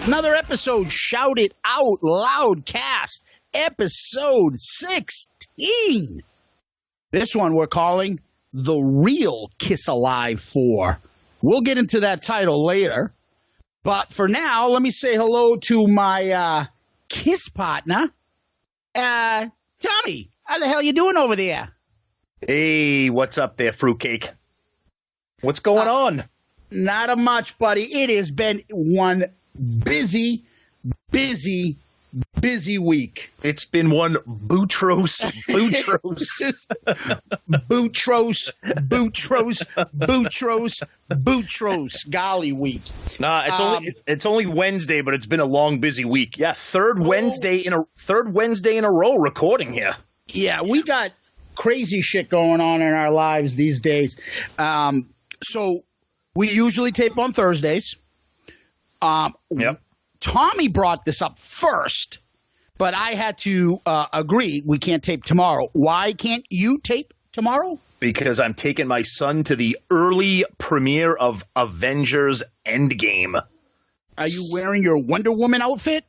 Another episode, Shout It Out Loudcast, episode 16. This one we're calling The Real Kiss Alive 4. We'll get into that title later. But for now, let me say hello to my kiss partner. Tommy, how the hell you doing over there? Hey, what's up there, fruitcake? What's going on? Not much, buddy. It has been one busy week. It's been one bootros. Golly week. Nah, it's only Wednesday, but it's been a long, busy week. Yeah, third Wednesday in a row recording here. Yeah, we got crazy shit going on in our lives these days. So we usually tape on Thursdays. Yep. Tommy brought this up first, but I had to agree we can't tape tomorrow. Why can't you tape tomorrow? Because I'm taking my son to the early premiere of Avengers Endgame. Are you wearing your Wonder Woman outfit?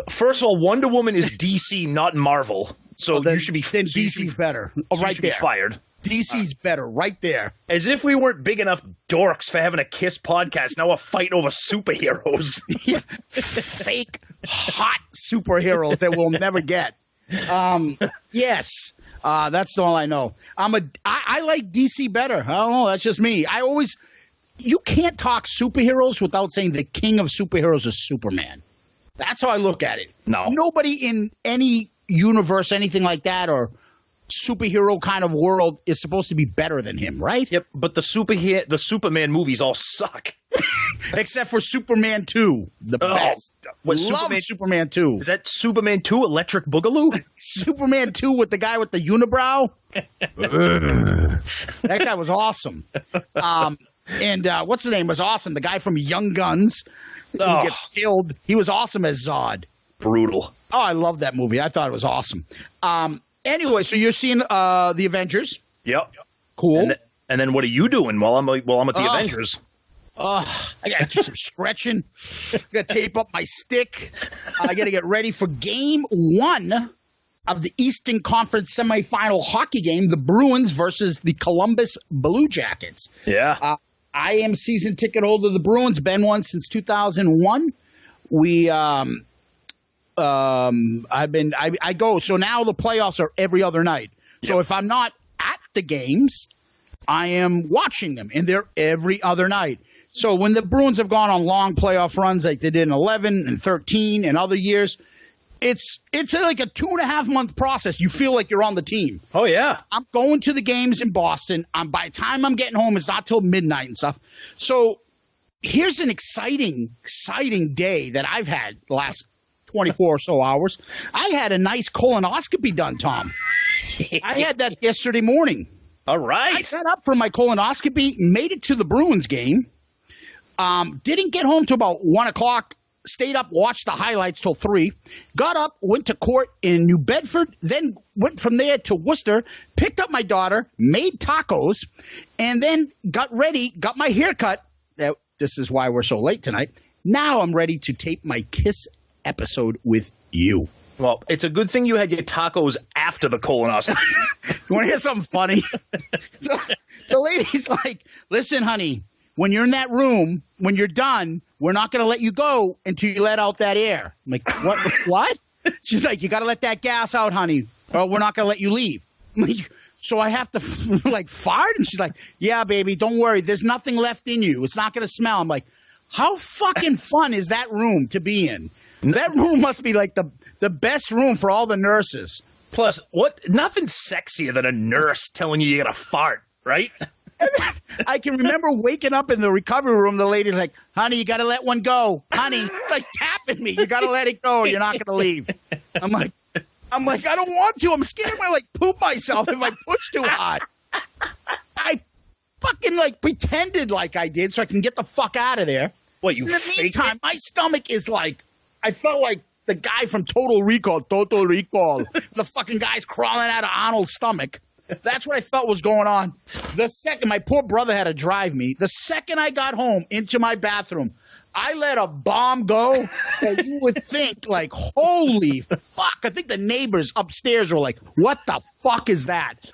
First of all, Wonder Woman is DC, not Marvel. So then, you should be then DC's better. Oh, right there. Be fired. DC's better, right there. As if we weren't big enough dorks for having a Kiss podcast. Now we're fighting over superheroes. Yeah. Fake, hot superheroes that we'll never get. Yes, that's all I know. I like DC better. I don't know. That's just me. You can't talk superheroes without saying the king of superheroes is Superman. That's how I look at it. No. Nobody in any universe, anything like that, or superhero kind of world is supposed to be better than him, right? Yep, but the Superman movies all suck. Except for Superman 2, the best. What, Love Superman 2. Is that Superman 2 Electric Boogaloo? Superman 2 with the guy with the unibrow? That guy was awesome. And what's his name was awesome? The guy from Young Guns who gets killed. He was awesome as Zod. Brutal. Oh, I love that movie. I thought it was awesome. Anyway, so you're seeing the Avengers. Yep. Cool. And then what are you doing while I'm at the Avengers? I got to do some stretching. I got to tape up my stick. I got to get ready for game 1 of the Eastern Conference semifinal hockey game, the Bruins versus the Columbus Blue Jackets. Yeah. I am season ticket holder of the Bruins. Been one since 2001. I go. So now the playoffs are every other night. So if I'm not at the games, I am watching them, and they're every other night. So when the Bruins have gone on long playoff runs like they did in 11 and 13 and other years, it's like a 2.5 month process. You feel like you're on the team. Oh, yeah. I'm going to the games in Boston. By the time I'm getting home, it's not till midnight and stuff. So here's an exciting day that I've had the last 24 or so hours. I had a nice colonoscopy done, Tom. I had that yesterday morning. All right. I set up for my colonoscopy, made it to the Bruins game. Didn't get home till about 1 o'clock. Stayed up, watched the highlights till 3. Got up, went to court in New Bedford, then went from there to Worcester, picked up my daughter, made tacos, and then got ready, got my hair cut. This is why we're so late tonight. Now I'm ready to tape my Kiss episode with you. Well, it's a good thing you had your tacos after the colonoscopy. You want to hear something funny? So the lady's like, listen, honey, when you're in that room, when you're done, we're not going to let you go until you let out that air. I'm like, what? She's like, you got to let that gas out, honey, or we're not going to let you leave. I'm like, so I have to fart? And she's like, yeah, baby, don't worry. There's nothing left in you. It's not going to smell. I'm like, how fucking fun is that room to be in? That room must be like the best room for all the nurses. Plus, nothing's sexier than a nurse telling you got to fart, right? I can remember waking up in the recovery room. The lady's like, honey, you got to let one go. Honey, it's like tapping me. You got to let it go. You're not going to leave. I'm like, I don't want to. I'm scared I'm going to poop myself if I push too hard. I fucking pretended like I did so I can get the fuck out of there. What, you in the meantime, my stomach is I felt like the guy from Total Recall. The fucking guy's crawling out of Arnold's stomach. That's what I felt was going on. The second, my poor brother had to drive me. The second I got home into my bathroom, I let a bomb go that you would think, like, holy fuck. I think the neighbors upstairs were like, what the fuck is that?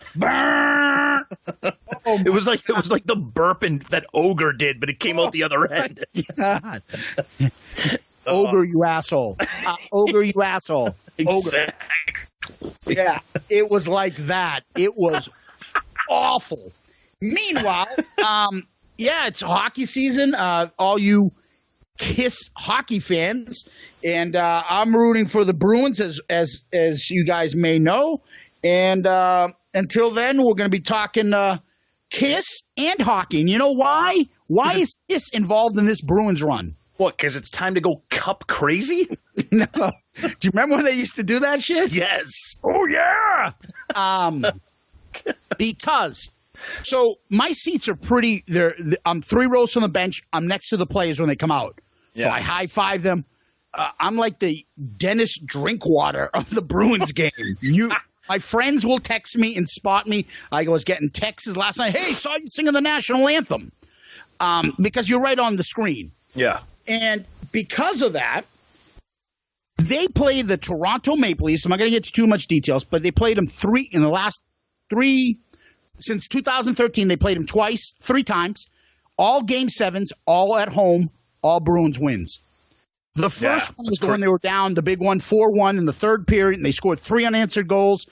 Oh, it was like the burping that Ogre did, but it came out the other end. God. Ogre, you asshole. Ogre, you asshole. Ogre. Yeah, it was like that. It was awful. Meanwhile, it's hockey season. All you Kiss hockey fans, and I'm rooting for the Bruins, as you guys may know. And until then, we're going to be talking Kiss and hockey. And you know why? Why is Kiss involved in this Bruins run? What? Because it's time to go cup crazy? No. Do you remember when they used to do that shit? Yes. Oh yeah. Because. So my seats are pretty. I'm 3 rows from the bench. I'm next to the players when they come out. Yeah. So I high five them. I'm like the Dennis Drinkwater of the Bruins game. My friends will text me and spot me. I was getting texts last night. Hey, saw you singing the national anthem. Because you're right on the screen. Yeah. And because of that, they played the Toronto Maple Leafs. I'm not going to get into too much details, but they played them in the last 3. Since 2013, they played them 3 times, all game 7s, all at home, all Bruins wins. The first one was the one they were down, the big one, 4-1 in the third period, and they scored 3 unanswered goals,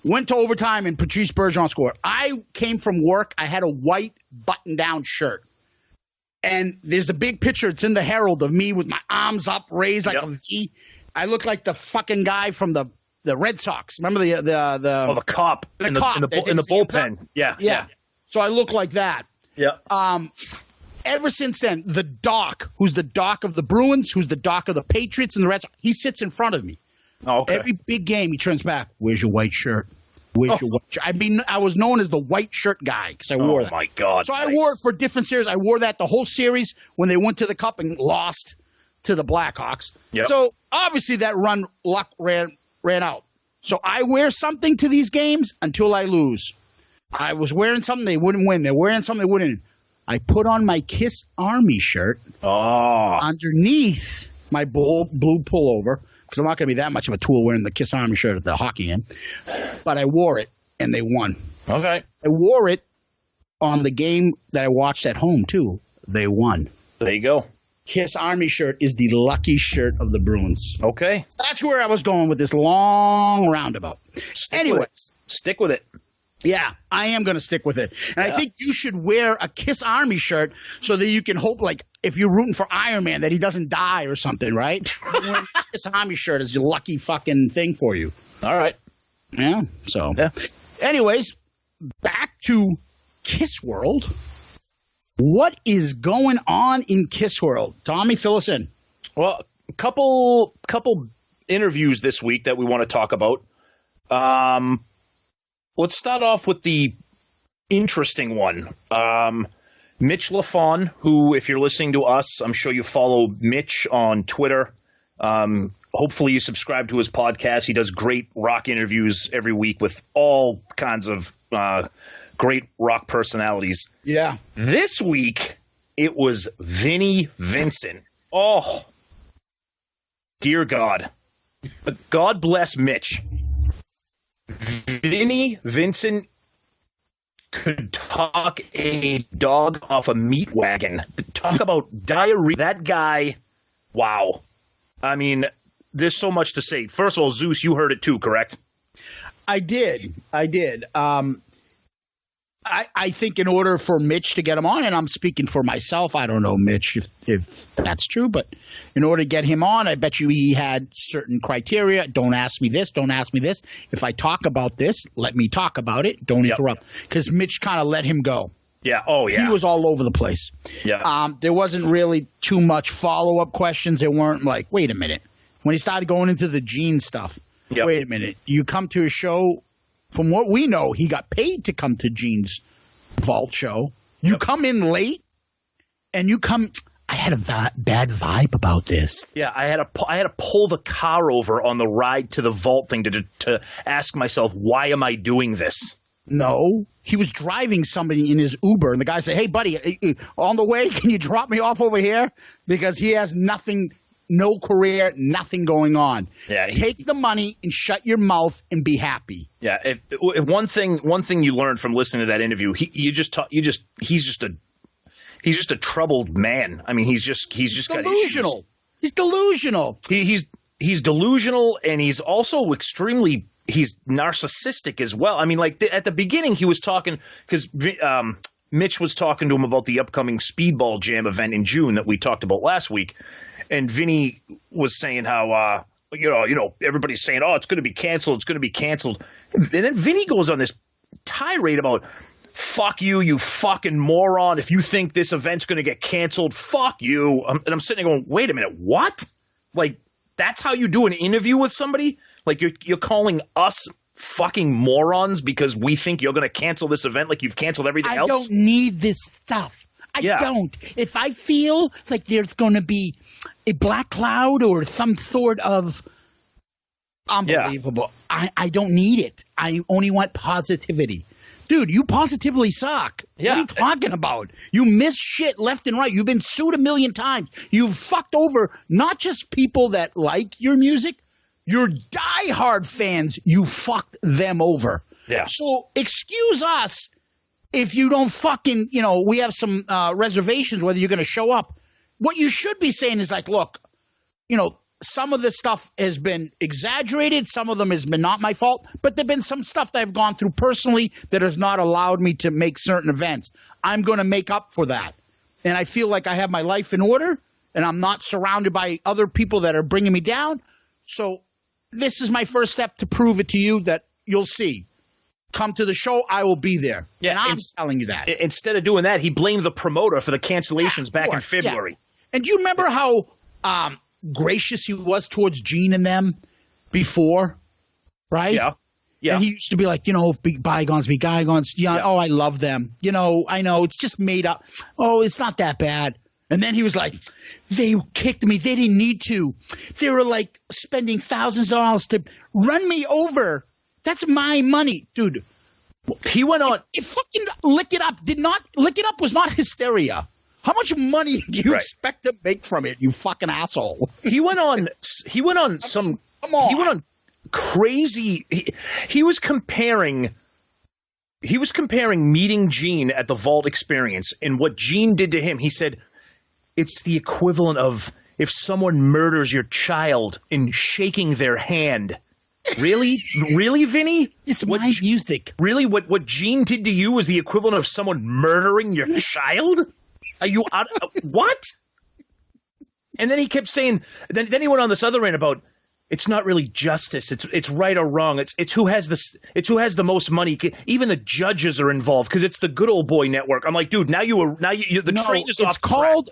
went to overtime, and Patrice Bergeron scored. I came from work. I had a white button-down shirt. And there's a big picture. It's in the Herald of me with my arms up, raised like a V. I look like the fucking guy from the Red Sox. Remember the cop in the bullpen. Yeah. So I look like that. Yeah. Ever since then, the doc, who's the doc of the Bruins, who's the doc of the Patriots and the Red Sox, he sits in front of me. Oh, okay. Every big game, he turns back. Where's your white shirt? Where's your white shirt? I mean, I was known as the white shirt guy because I wore that. Oh, my God. So I wore it for different series. I wore that the whole series when they went to the Cup and lost to the Blackhawks. Yep. So obviously that luck ran out. So I wear something to these games until I lose. I was wearing something, they wouldn't win. They're wearing something, they wouldn't. I put on my Kiss Army shirt underneath my blue pullover because I'm not going to be that much of a tool wearing the Kiss Army shirt at the hockey game. But I wore it, and they won. Okay. I wore it on the game that I watched at home, too. They won. There you go. Kiss Army shirt is the lucky shirt of the Bruins. Okay. That's where I was going with this long roundabout. Stick with it. Yeah, I am going to stick with it. And I think you should wear a Kiss Army shirt so that you can hope, like, if you're rooting for Iron Man, that he doesn't die or something, right? Kiss Army shirt is your lucky fucking thing for you. All right. Yeah, so. Yeah. Anyways, back to Kiss World. What is going on in Kiss World? Tommy, fill us in. Well, a couple interviews this week that we want to talk about. Let's start off with the interesting one. Mitch LaFon, who, if you're listening to us, I'm sure you follow Mitch on Twitter. Hopefully you subscribe to his podcast. He does great rock interviews every week with all kinds of great rock personalities. Yeah. This week, it was Vinnie Vincent. Oh, dear God. God bless Mitch. Vinnie Vincent could talk a dog off a meat wagon. Talk about diarrhea. That guy, wow. I mean, there's so much to say. First of all, Zeus, you heard it too, correct? I did. I think in order for Mitch to get him on, and I'm speaking for myself, I don't know, Mitch, if that's true, but in order to get him on, I bet you he had certain criteria. Don't ask me this. Don't ask me this. If I talk about this, let me talk about it. Don't interrupt. Because Mitch kind of let him go. Yeah. Oh, yeah. He was all over the place. Yeah. There wasn't really too much follow-up questions. They weren't like, wait a minute. When he started going into the Gene stuff, wait a minute. You come to a show. From what we know, he got paid to come to Gene's Vault show. You come in late, and you come. I had a bad vibe about this. Yeah, I had to pull the car over on the ride to the Vault thing to ask myself, why am I doing this? No, he was driving somebody in his Uber, and the guy said, "Hey, buddy, on the way, can you drop me off over here?" Because he has nothing, no career, nothing going on. Yeah, take the money and shut your mouth and be happy. Yeah, if one thing you learned from listening to that interview, he's just a troubled man. I mean, he's just delusional. Got issues. He's delusional. He's delusional, and he's also he's narcissistic as well. I mean, like at the beginning, he was talking because Mitch was talking to him about the upcoming Speedball Jam event in June that we talked about last week, and Vinny was saying how everybody's saying, "Oh, it's going to be canceled. It's going to be canceled," and then Vinny goes on this tirade about, "Fuck you, you fucking moron! If you think this event's going to get canceled, fuck you!" And I'm sitting there going, "Wait a minute, what? Like that's how you do an interview with somebody?" Like you're calling us fucking morons because we think you're going to cancel this event like you've canceled everything else? I don't need this stuff. I don't. If I feel like there's going to be a black cloud or some sort of unbelievable, I don't need it. I only want positivity. Dude, you positively suck. Yeah. What are you talking about? You miss shit left and right. You've been sued 1,000,000 times. You've fucked over not just people that like your music, your diehard fans, you fucked them over. Yeah. So excuse us if you don't fucking, we have some reservations whether you're going to show up. What you should be saying is like, look, some of this stuff has been exaggerated. Some of them has been not my fault. But there have been some stuff that I've gone through personally that has not allowed me to make certain events. I'm going to make up for that. And I feel like I have my life in order and I'm not surrounded by other people that are bringing me down. So this is my first step to prove it to you that you'll see. Come to the show, I will be there. Yeah, and I'm telling you that. Instead of doing that, he blamed the promoter for the cancellations back in February. Yeah. And do you remember how gracious he was towards Gene and them before, right? Yeah. Yeah. And he used to be like, bygones be bygones. Yeah. Oh, I love them. I know it's just made up. Oh, it's not that bad. And then he was like, they kicked me. They didn't need to. They were like spending thousands of dollars to run me over. That's my money, dude. He went on. If fucking Lick It Up Lick It Up was not Hysteria. How much money do you expect to make from it, you fucking asshole? He went on some. Come on. He went on crazy. He was comparing meeting Gene at the Vault Experience and what Gene did to him. He said it's the equivalent of if someone murders your child and shaking their hand. Really? Really, Vinny? It's my music. Really? What Gene did to you was the equivalent of someone murdering your child? Are you out? What? And then he kept saying. Then he went on this other rant about it's not really justice. It's right or wrong. It's who has this. It's who has the most money. Even the judges are involved because it's the Good Old Boy Network. I'm like, dude. Now the train is off. It's called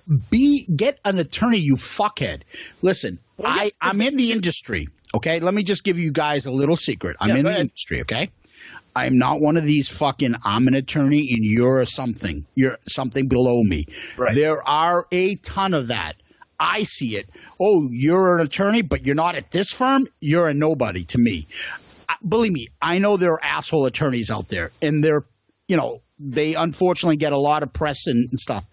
get an attorney. You fuckhead. Listen, I'm in the industry. Okay, let me just give you guys a little secret. I'm in the industry. Okay. I'm not one of these fucking, I'm an attorney and you're something. You're something below me. Right. There are a ton of that. I see it. Oh, you're an attorney, but you're not at this firm? You're a nobody to me. Believe me, I know there are asshole attorneys out there. And they unfortunately get a lot of press and stuff.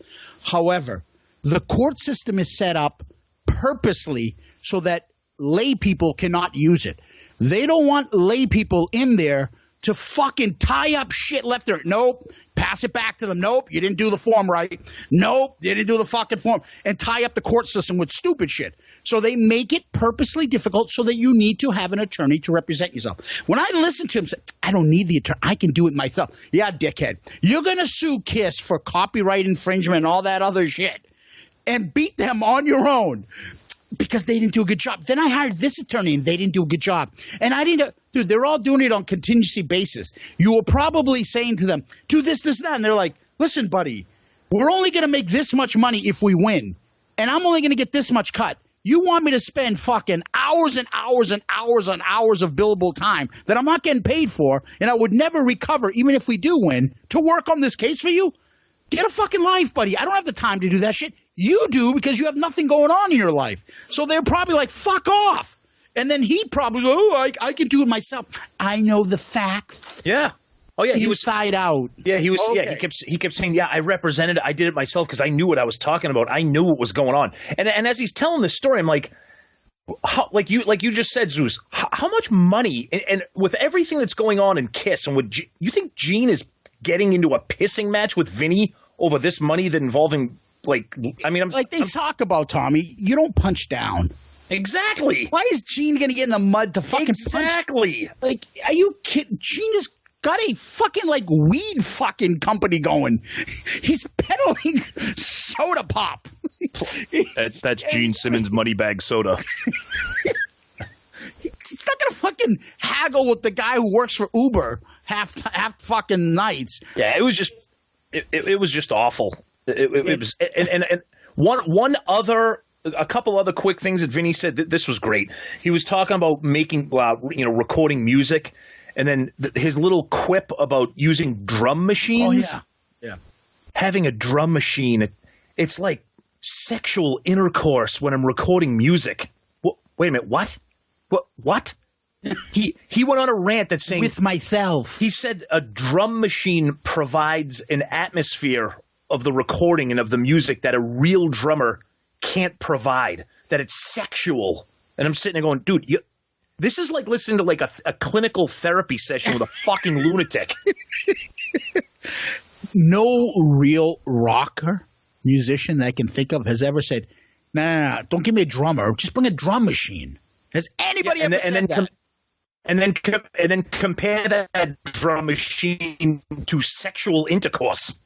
However, the court system is set up purposely so that lay people cannot use it. They don't want lay people in there to fucking tie up shit left there. Nope. Pass it back to them. Nope. You didn't do the form right. Nope. You didn't do the fucking form. And tie up the court system with stupid shit. So they make it purposely difficult so that you need to have an attorney to represent yourself. When I listen to him say, I don't need the attorney. I can do it myself. Yeah, dickhead. You're going to sue KISS for copyright infringement and all that other shit and beat them on your own. Because they didn't do a good job. Then I hired this attorney and they didn't do a good job. And I didn't – dude, they're all doing it on contingency basis. You were probably saying to them, do this, this, that. And they're like, listen, buddy, we're only going to make this much money if we win. And I'm only going to get this much cut. You want me to spend fucking hours and hours and hours and hours of billable time that I'm not getting paid for and I would never recover even if we do win to work on this case for you? Get a fucking life, buddy. I don't have the time to do that shit. You do because you have nothing going on in your life. So they're probably like, fuck off. And then he probably goes, I can do it myself. I know the facts. Yeah. Oh yeah, Inside Out. Yeah, he was. Okay. Yeah, he kept saying, "Yeah, I represented it. I did it myself because I knew what I was talking about. I knew what was going on." And as he's telling this story, I'm like, like you just said, Zeus, how much money and with everything that's going on in Kiss and you think Gene is getting into a pissing match with Vinny over this money that involving like? I mean, talk about Tommy. You don't punch down. Exactly. Why is Gene going to get in the mud to fucking exactly? Punch? Like, are you kidding? Gene has got a fucking like weed fucking company going. He's peddling soda pop. That's Gene Simmons' Moneybag Soda. He's not going to fucking haggle with the guy who works for Uber half fucking nights. Yeah, it was just it was just awful. It was and one other. A couple other quick things that Vinny said. This was great. He was talking about making, recording music, and then his little quip about using drum machines. Oh yeah. Having a drum machine, it's like sexual intercourse when I'm recording music. Wait a minute, what? What? He went on a rant that's saying with myself. He said a drum machine provides an atmosphere of the recording and of the music that a real drummer can't provide, that it's sexual. And I'm sitting there going, dude, this is like listening to like a clinical therapy session with a fucking lunatic. No real rocker musician that I can think of has ever said, nah, don't give me a drummer, just bring a drum machine. Has anybody ever said that? And then compare that drum machine to sexual intercourse.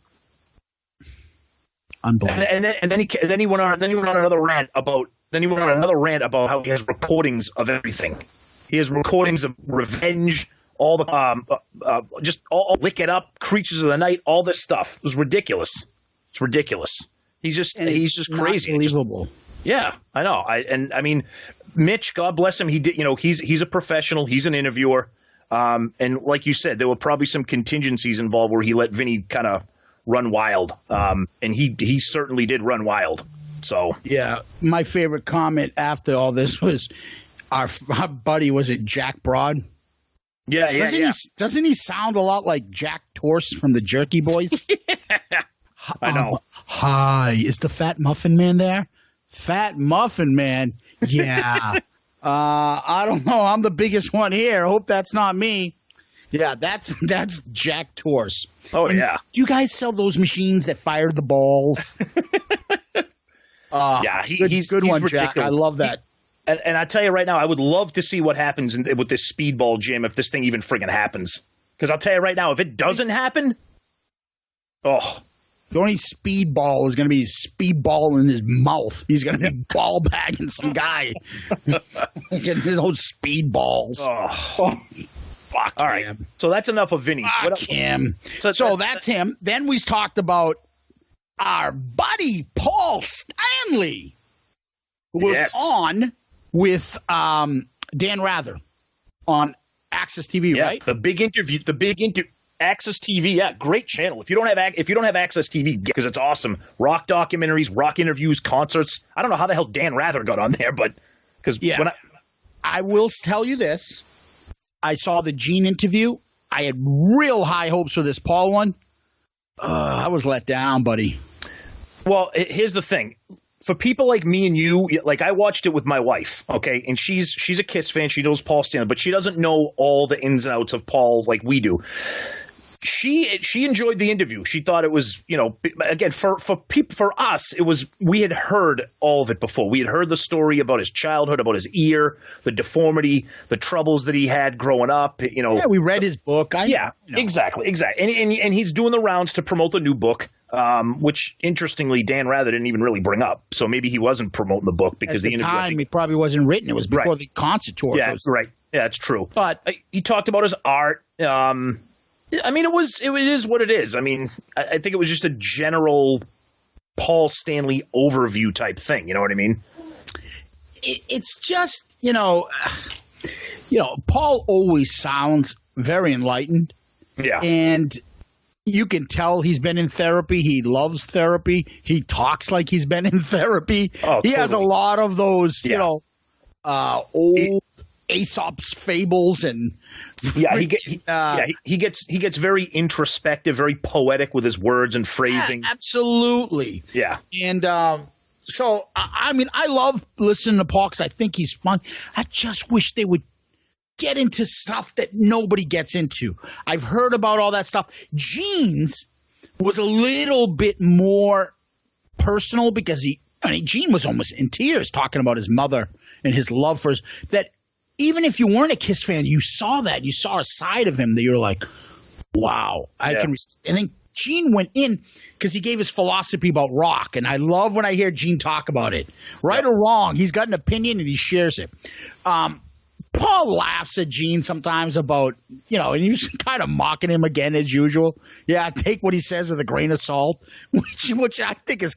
Unbelievable. And then he went on another rant about how he has recordings of everything. He has recordings of Revenge, all the just all Lick It Up, Creatures of the Night, all this stuff. It was ridiculous. It's ridiculous. He's just crazy. Unbelievable. Yeah, I know. I mean, Mitch, God bless him. He did. He's a professional. He's an interviewer. And like you said, there were probably some contingencies involved where he let Vinny kind of run wild. And he certainly did run wild. So yeah, my favorite comment after all this was our buddy, was it Jack Broad? Yeah. Doesn't he sound a lot like Jack Torse from the Jerky Boys? I know. Hi, is the Fat Muffin Man there? Fat Muffin Man? Yeah. I don't know. I'm the biggest one here. I hope that's not me. Yeah, that's Jack Torse. Oh, and yeah. Do you guys sell those machines that fire the balls? Yeah, he's good one, ridiculous. Jack. I love that. And I tell you right now, I would love to see what happens with this speedball gym if this thing even friggin' happens. Because I'll tell you right now, if it doesn't happen, the only speedball is going to be speedball in his mouth. He's going to be ball bagging some guy. Getting his own speedballs. Fuck. All right. So that's enough of Vinny. Fuck him. So that's him. Then we talked about our buddy Paul Stanley, who was on with Dan Rather on Access TV, right? The big interview. Access TV, great channel. If you don't have Access TV, because it's awesome. Rock documentaries, rock interviews, concerts. I don't know how the hell Dan Rather got on there, but when I will tell you this. I saw the Gene interview. I had real high hopes for this Paul one. I was let down, buddy. Well, here's the thing. For people like me and you, like I watched it with my wife, okay? And she's a Kiss fan. She knows Paul Stanley, but she doesn't know all the ins and outs of Paul like we do. She enjoyed the interview. She thought it was, again, for us, it was, we had heard all of it before. We had heard the story about his childhood, about his ear, the deformity, the troubles that he had growing up. Yeah, we read his book. Exactly. And he's doing the rounds to promote the new book, which interestingly Dan Rather didn't even really bring up. So maybe he wasn't promoting the book because at the time it probably wasn't written. It was before the concert tour. Yeah, right. Yeah, it's true. But he talked about his art. I mean, it is what it is. I mean, I think it was just a general Paul Stanley overview type thing. You know what I mean? It's just, Paul always sounds very enlightened. Yeah. And you can tell he's been in therapy. He loves therapy. He talks like he's been in therapy. Oh, he has a lot of those, old Aesop's fables and Yeah, he gets very introspective, very poetic with his words and phrasing. Yeah, absolutely. Yeah. And so, I mean, I love listening to Paul because I think he's fun. I just wish they would get into stuff that nobody gets into. I've heard about all that stuff. Gene's was a little bit more personal because Gene was almost in tears talking about his mother and his love for that. Even if you weren't a Kiss fan, you saw that. You saw a side of him that you're like, wow, I can. And then Gene went in because he gave his philosophy about rock. And I love when I hear Gene talk about it. Right or wrong, he's got an opinion and he shares it. Paul laughs at Gene sometimes about, and he's kind of mocking him again as usual. Yeah, take what he says with a grain of salt, which I think is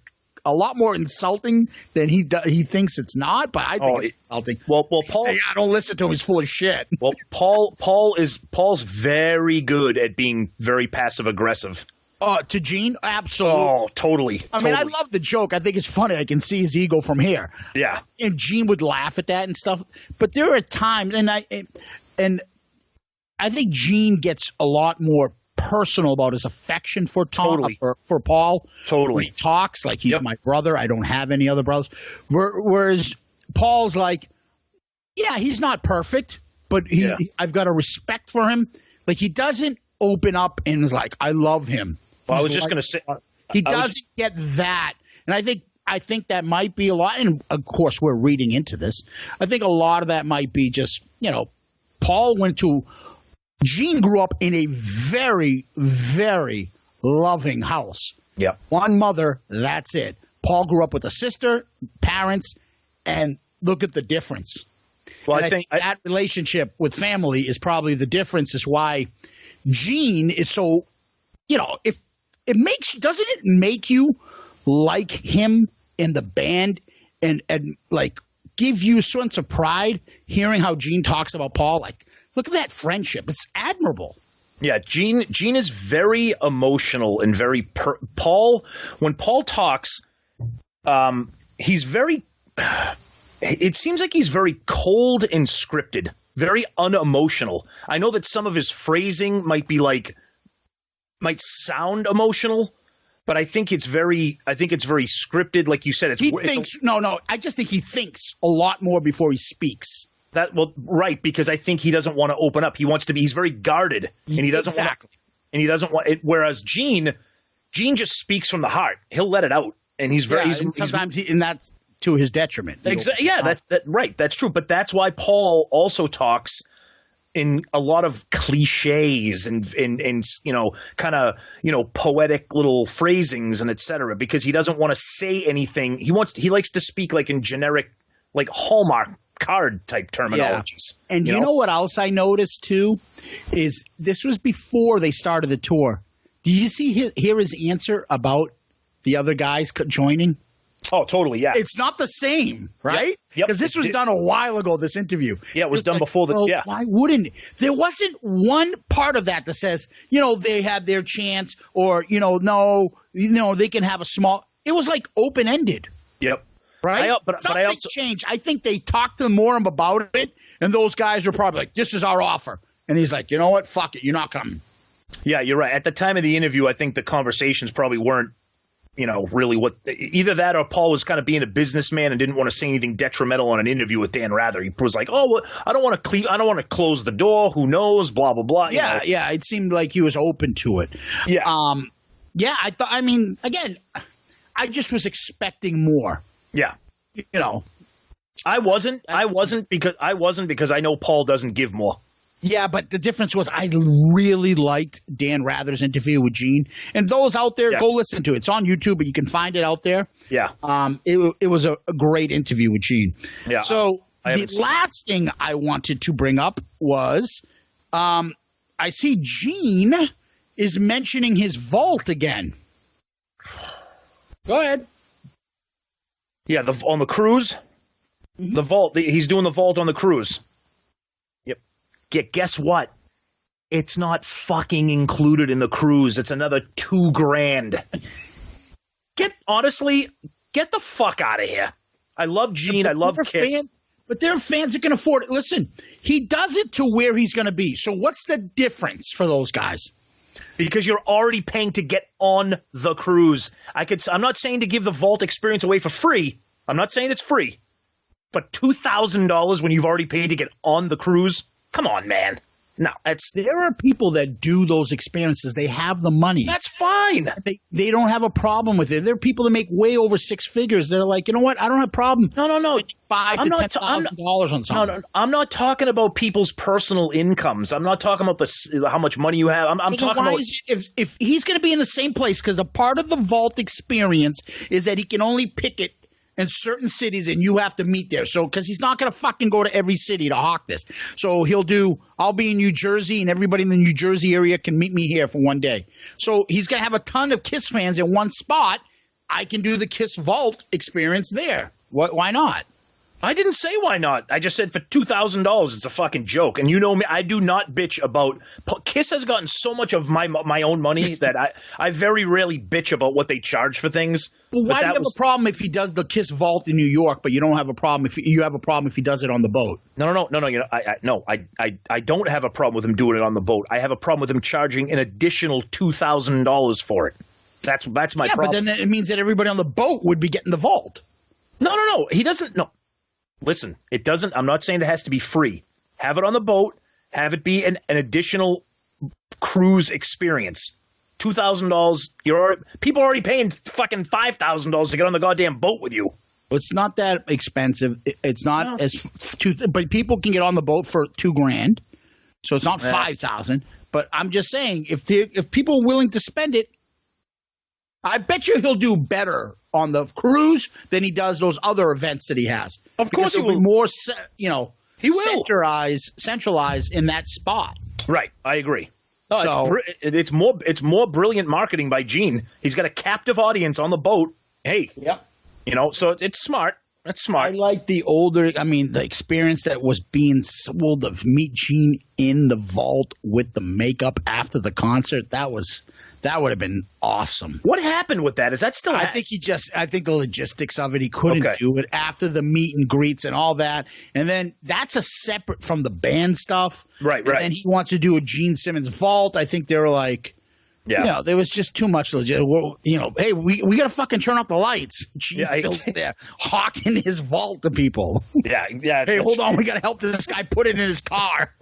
a lot more insulting than he thinks it's not, but I think it's insulting. Well, Paul, I don't listen to him. He's full of shit. Well, Paul's very good at being very passive aggressive. To Gene, absolutely. Oh, totally. I mean, I love the joke. I think it's funny. I can see his ego from here. Yeah, and Gene would laugh at that and stuff. But there are times, and I think Gene gets a lot more personal about his affection for Tom, for Paul. Totally. He talks like he's my brother. I don't have any other brothers. Whereas Paul's like, yeah, he's not perfect, but I've got a respect for him. Like, he doesn't open up and is like, I love him. Well, I was just going to say, he doesn't get that. And I think that might be a lot. And of course, we're reading into this. I think a lot of that might be just, Gene grew up in a very, very loving house. Yeah. One mother, that's it. Paul grew up with a sister, parents, and look at the difference. Well, I think that relationship with family is probably the difference, is why Gene is so, if it doesn't it make you like him in the band and like give you a sense of pride hearing how Gene talks about Paul? Like, look at that friendship. It's admirable. Yeah, Gene is very emotional and very Paul. When Paul talks, he's very. It seems like he's very cold and scripted, very unemotional. I know that some of his phrasing might sound emotional, but I think it's very scripted. Like you said, I just think he thinks a lot more before he speaks. Right, because I think he doesn't want to open up. He's very guarded, and he doesn't want it. Whereas Gene just speaks from the heart. He'll let it out, and that's to his detriment. Exactly. Yeah, right. That's true. But that's why Paul also talks in a lot of cliches and kind of poetic little phrasings and etc. Because he doesn't want to say anything. He likes to speak like in generic, like Hallmark card type terminologies. Yeah. And you know what else I noticed too is this was before they started the tour. Did you hear his answer about the other guys joining? Oh, totally. Yeah. It's not the same, right? Yep. Because this was done a while ago, this interview. Yeah, it was done before the. Why wouldn't there wasn't one part of that says, they had their chance or, no, they can have a small. It was like open ended. Yep. Right? But I also changed. I think they talked to more about it, and those guys were probably like, this is our offer. And he's like, you know what? Fuck it. You're not coming. Yeah, you're right. At the time of the interview, I think the conversations probably weren't, really what – either that or Paul was kind of being a businessman and didn't want to say anything detrimental on an interview with Dan Rather. He was like, oh, well, I don't want to close the door. Who knows? Blah, blah, blah. Yeah. It seemed like he was open to it. Yeah. I thought – I mean, again, I just was expecting more. Yeah. I wasn't because I know Paul doesn't give more. Yeah, but the difference was I really liked Dan Rather's interview with Gene. And those out there, go listen to it. It's on YouTube, but you can find it out there. Yeah. It was a great interview with Gene. Yeah. So the last thing I wanted to bring up was I see Gene is mentioning his vault again. Go ahead. Yeah, on the cruise, the vault. He's doing the vault on the cruise. Yep. Guess what? It's not fucking included in the cruise. It's another $2,000. Honestly, get the fuck out of here. I love Gene. I love Kiss. But there are fans that can afford it. Listen, he does it to where he's going to be. So what's the difference for those guys? Because you're already paying to get on the cruise. I'm not saying to give the vault experience away for free. I'm not saying it's free. But $2,000 when you've already paid to get on the cruise? Come on, man. No, there are people that do those experiences. They have the money. That's fine. They don't have a problem with it. There are people that make way over six figures. They're like, you know what? I don't have a problem. No. $5,000 to $10,000 on something. No, I'm not talking about people's personal incomes. I'm not talking about how much money you have. I'm talking about if he's going to be in the same place, because a part of the vault experience is that he can only pick it in certain cities, and you have to meet there. So, because he's not going to fucking go to every city to hawk this. So I'll be in New Jersey, and everybody in the New Jersey area can meet me here for one day. So he's going to have a ton of KISS fans in one spot. I can do the KISS Vault experience there. Why not? I didn't say why not. I just said for $2,000, it's a fucking joke. And you know me, I do not bitch about – KISS has gotten so much of my own money that I very rarely bitch about what they charge for things. Well, why do you have a problem if he does the KISS Vault in New York, but you don't have a problem if you have a problem if he does it on the boat? No. You know, I don't have a problem with him doing it on the boat. I have a problem with him charging an additional $2,000 for it. That's my problem. But then it means that everybody on the boat would be getting the vault. No. He doesn't – no. Listen, it doesn't – I'm not saying it has to be free. Have it on the boat. Have it be an additional cruise experience. $2,000. People are already paying fucking $5,000 to get on the goddamn boat with you. It's not that expensive. It's not but people can get on the boat for $2,000. So it's not $5,000. But I'm just saying, if people are willing to spend it, I bet you he'll do better on the cruise than he does those other events that he has. Of course he will. Be more, he will centralize in that spot. Right, I agree. No, it's more brilliant marketing by Gene. He's got a captive audience on the boat. Hey, yep. So it's smart. That's smart. I like the experience that was being sold of Meet Gene in the vault with the makeup after the concert. That would have been awesome. What happened with that? Is that still? I think the logistics of it. He couldn't do it after the meet and greets and all that. And then that's a separate from the band stuff. Right. And he wants to do a Gene Simmons vault. I think they were like, there was just too much legit. Hey, we got to fucking turn off the lights. Gene's still there hawking his vault to people. Yeah. Hey, hold on. We got to help this guy put it in his car.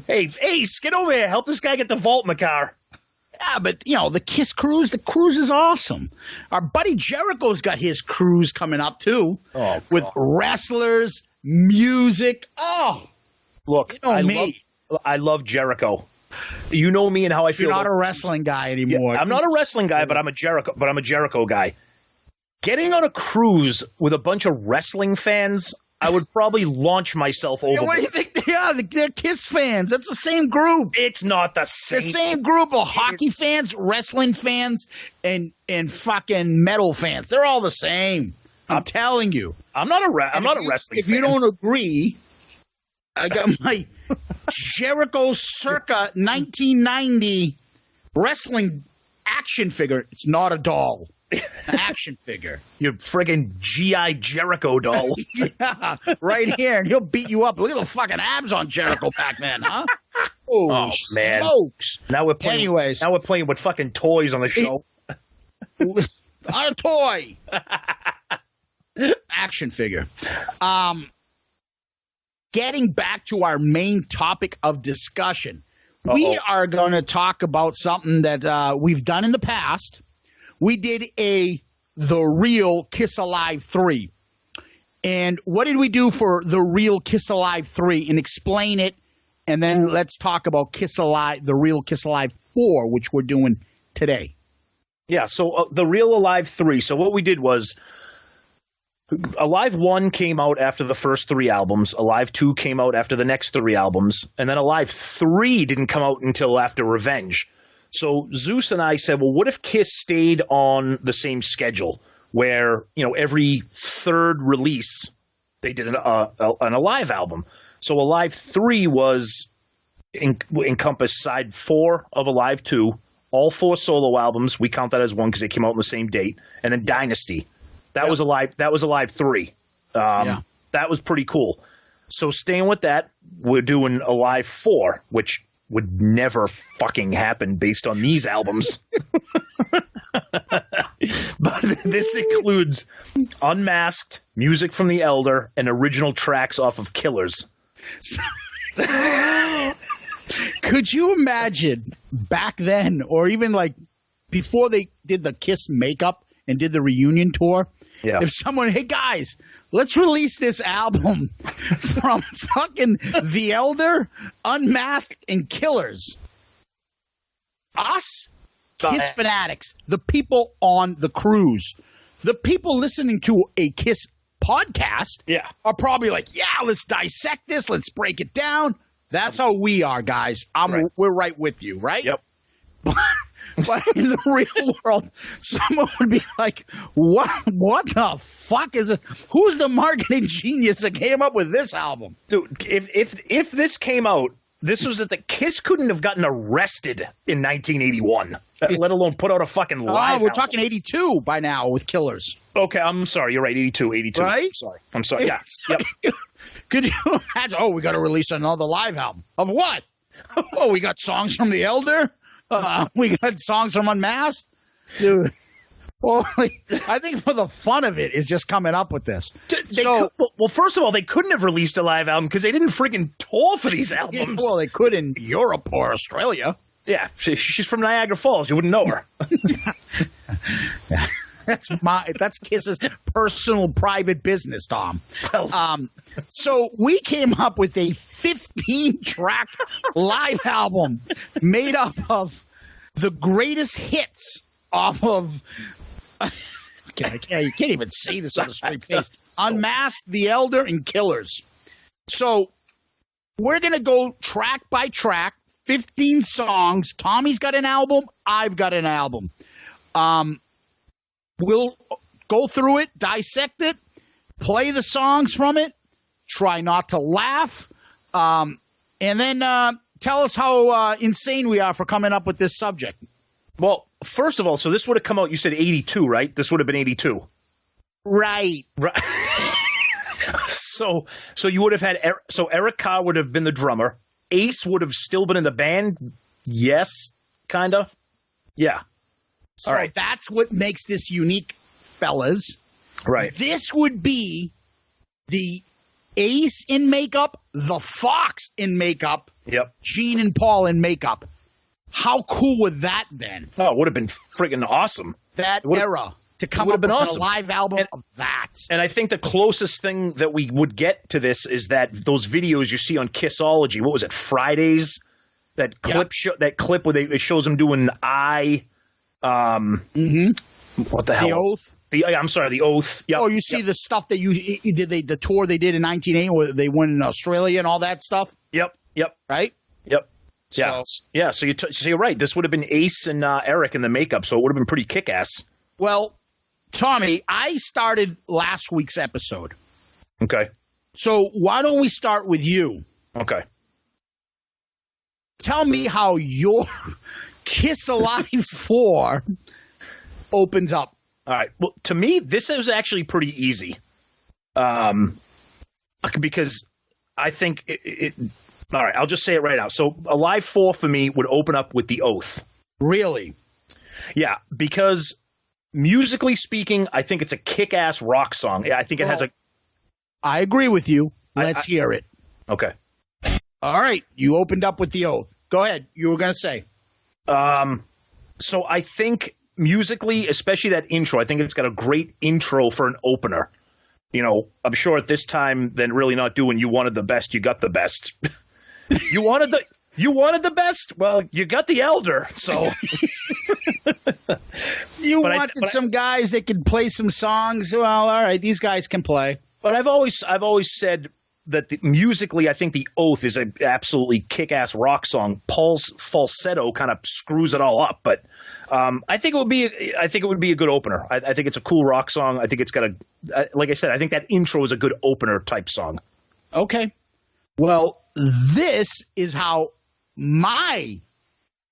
Hey, get over here. Help this guy get the vault in the car. Yeah, but, the KISS cruise, the cruise is awesome. Our buddy Jericho's got his cruise coming up, too. Oh, with wrestlers, music. Oh. Look, I love Jericho. You know me and how I feel. You're not a wrestling guy anymore. Yeah, I'm not a wrestling guy, but I'm a Jericho guy. Getting on a cruise with a bunch of wrestling fans, I would probably launch myself over. What do you think they are? They're KISS fans. That's the same group. It's not the same. The same group of hockey fans, wrestling fans, and fucking metal fans. They're all the same. I'm telling you. I'm not a wrestling fan. If you don't agree, I got my Jericho circa 1990 wrestling action figure. It's not a doll. An action figure. Your friggin' G.I. Jericho doll. Yeah, right here. And he'll beat you up. Look at the fucking abs on Jericho back then, huh? Oh, man. Smokes. Now we're playing with fucking toys on the show. A toy. Action figure. Getting back to our main topic of discussion. We are going to talk about something that we've done in the past. We did The Real Kiss Alive 3. And what did we do for The Real Kiss Alive 3? And explain it. And then let's talk about The Real Kiss Alive 4, which we're doing today. Yeah, so The Real Alive 3. So what we did was Alive 1 came out after the first 3 albums. Alive 2 came out after the next 3 albums. And then Alive 3 didn't come out until after Revenge. So Zeus and I said, well, what if KISS stayed on the same schedule where, every third release they did an Alive album. So Alive 3 was encompassed side 4 of Alive 2, all 4 solo albums. We count that as one because they came out on the same date. And then Dynasty. That was Alive 3. That was pretty cool. So staying with that, we're doing Alive 4, which would never fucking happen based on these albums. But this includes Unmasked, music from The Elder, and original tracks off of Killers. Could you imagine back then, or even like before they did the Kiss makeup and did the reunion tour, if someone, hey guys, let's release this album from fucking The Elder, Unmasked, and Killers. Us, Kiss fanatics, the people on the cruise, the people listening to a Kiss podcast are probably like, yeah, let's dissect this, let's break it down. That's how we are, guys. We're right with you, right? Yep. But in the real world, someone would be like, what the fuck is it? Who's the marketing genius that came up with this album? Dude, if this came out, this was that the Kiss couldn't have gotten arrested in 1981, let alone put out a fucking live we're album. talking 82 by now with Killers. Okay, I'm sorry. You're right, 82. Right? I'm sorry. Yeah. Yep. Could you imagine? Oh, we got to release another live album. Of what? Oh, we got songs from The Elder? We got songs from Unmasked? Dude. Well, I think for the fun of it is just coming up with this. Well, first of all, they couldn't have released a live album because they didn't freaking tour for these albums. Well, they could in Europe or Australia. Yeah, she's from Niagara Falls. You wouldn't know her. That's Kiss's personal private business, Tom. So we came up with a 15-track live album made up of the greatest hits off of. You can't even say this on a straight face. Unmasked, The Elder, and Killers. So we're gonna go track by track, 15 songs. Tommy's got an album. I've got an album. We'll go through it, dissect it, play the songs from it, try not to laugh, and then tell us how insane we are for coming up with this subject. Well, first of all, so this would have come out, you said 82, right? This would have been 82. Right. So you would have had Eric Carr would have been the drummer. Ace would have still been in the band. Yes, kind of. Yeah. So that's what makes this unique, fellas. Right. This would be the Ace in makeup, the Fox in makeup, Gene and Paul in makeup. How cool would that been? Oh, it would have been freaking awesome. That era to come up with a live album of that. And I think the closest thing that we would get to this is that those videos you see on Kissology. What was it? Fridays. That clip. That clip where it shows them doing What the hell? The Oath. I'm sorry, The Oath. Yep. Oh, you see the stuff that you did. The tour they did in 1980 where they went in Australia and all that stuff. Yep. Right. Yep. So you're right. This would have been Ace and Eric in the makeup, so it would have been pretty kick-ass. Well, Tommy, I started last week's episode. Okay. So why don't we start with you? Okay. Tell me how your Kiss Alive 4 opens up. All right. Well, to me, this is actually pretty easy. Because I think it all right, I'll just say it right out. So Alive 4 for me would open up with The Oath. Really? Yeah, because musically speaking, I think it's a kick-ass rock song. I think it has a... I agree with you. Let's hear it. Okay. All right. You opened up with The Oath. Go ahead. You were going to say. So I think musically, especially that intro, I think it's got a great intro for an opener. You know, I'm sure at this time, then really not doing You Wanted the Best, You Got the Best. You wanted the best? Well, you got The Elder, so you wanted some guys that could play some songs. Well, all right, these guys can play. But I've always said that musically, I think The Oath is an absolutely kick-ass rock song. Paul's falsetto kind of screws it all up, but I think it would be a good opener. I think it's a cool rock song. I think it's got like I said, I think that intro is a good opener type song. Okay. Well, this is how my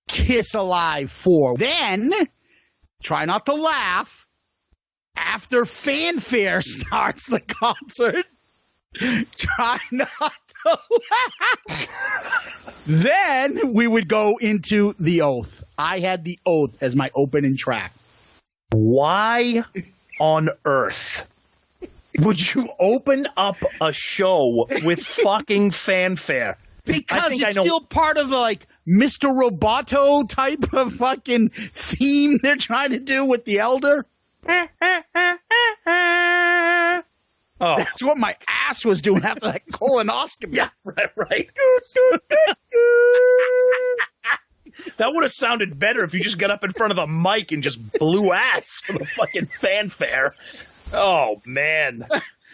Kiss Alive 4. Then, try not to laugh, After fanfare starts the concert, try not to laugh. Then we would go into The Oath. I had The Oath as my opening track. Why on earth would you open up a show with fucking fanfare? Because it's still part of like Mr. Roboto type of fucking theme they're trying to do with the Elder. Oh, that's what my ass was doing after that colonoscopy. Yeah, right. That would have sounded better if you just got up in front of the mic and just blew ass for the fucking fanfare. Oh, man.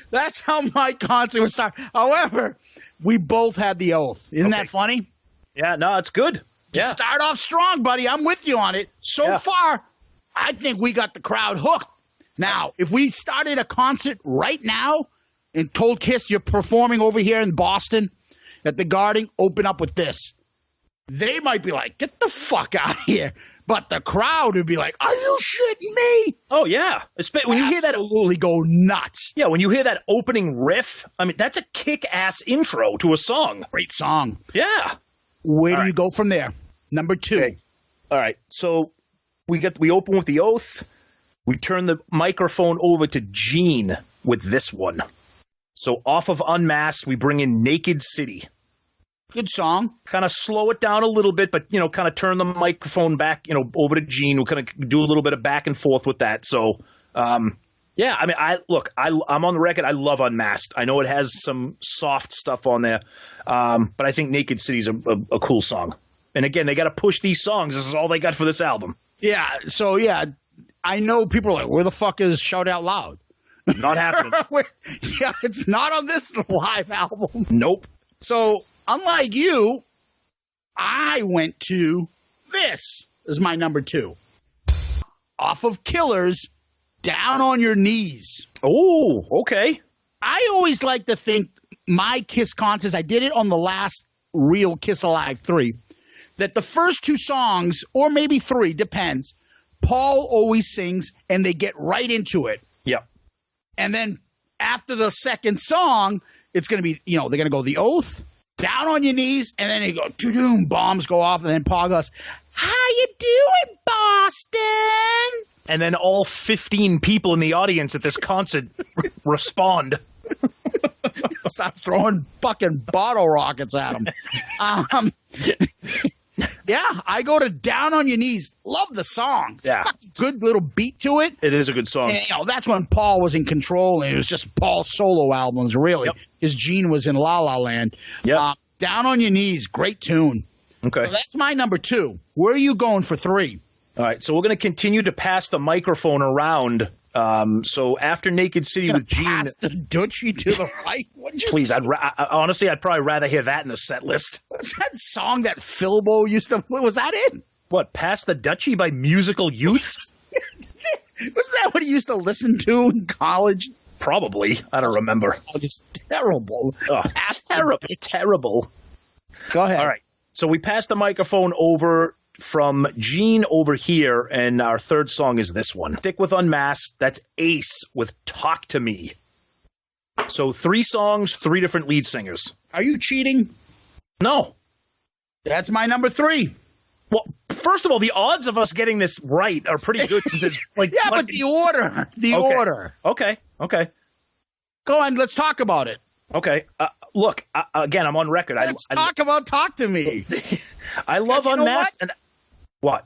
That's how my concert was started. However, we both had The Oath. Isn't that funny? Yeah, no, it's good. Yeah. You start off strong, buddy. I'm with you on it. So far, I think we got the crowd hooked. Now, if we started a concert right now and told Kiss you're performing over here in Boston at the Garden, open up with this, they might be like, get the fuck out of here. But the crowd would be like, are you shitting me? Oh, yeah. When you hear that, absolutely go nuts. Yeah, when you hear that opening riff, I mean, that's a kick-ass intro to a song. Great song. Yeah. Where do you go from there? Number 2. Okay. All right. So we open with The Oath. We turn the microphone over to Gene with this one. So off of Unmasked, we bring in Naked City. Good song. Kind of slow it down a little bit, but, kind of turn the microphone back, over to Gene. We'll kind of do a little bit of back and forth with that. So, yeah, I mean, I'm on the record. I love Unmasked. I know it has some soft stuff on there, but I think Naked City's a cool song. And again, they got to push these songs. This is all they got for this album. Yeah, so, yeah, I know people are like, where the fuck is Shout Out Loud? Not happening. Yeah, it's not on this live album. Nope. So, unlike you, I went to this as my number 2. Off of Killers, Down on Your Knees. Oh, okay. I always like to think my Kiss concerts, I did it on the last real Kiss Alive 3, that the first 2 songs, or maybe 3, depends, Paul always sings and they get right into it. Yep. And then after the second song, it's going to be, they're going to go The Oath, Down on Your Knees, and then they go, doo-doom, bombs go off, and then Paul goes, how you doing, Boston? And then all 15 people in the audience at this concert respond. Start throwing fucking bottle rockets at them. Yeah, I go to Down on Your Knees. Love the song. Yeah. Good little beat to it. It is a good song. And, that's when Paul was in control, and it was just Paul's solo albums, really. Because Gene was in La La Land. Yep. Down on Your Knees, great tune. Okay. So that's my number 2. Where are you going for 3? All right, so we're going to continue to pass the microphone around. So after Naked City with Gene, pass the Dutchie to the right. Please, honestly, I'd probably rather hear that in the set list. What's that song that Philbo used to? Was that it? What? Pass the Dutchie by Musical Youth? Wasn't that what he used to listen to in college? Probably. I don't remember. Oh, it's terrible. Oh, terrible. Go ahead. All right. So we passed the microphone over from Gene over here, and our third song is this one. Stick with Unmasked. That's Ace with Talk to Me. So 3 songs, 3 different lead singers. Are you cheating? No. That's my number 3. Well, first of all, the odds of us getting this right are pretty good since it's like yeah, but the order. The order. Okay. Go on, let's talk about it. Okay. Look, again, I'm on record. Let's talk about Talk to Me. I love Unmasked. And what?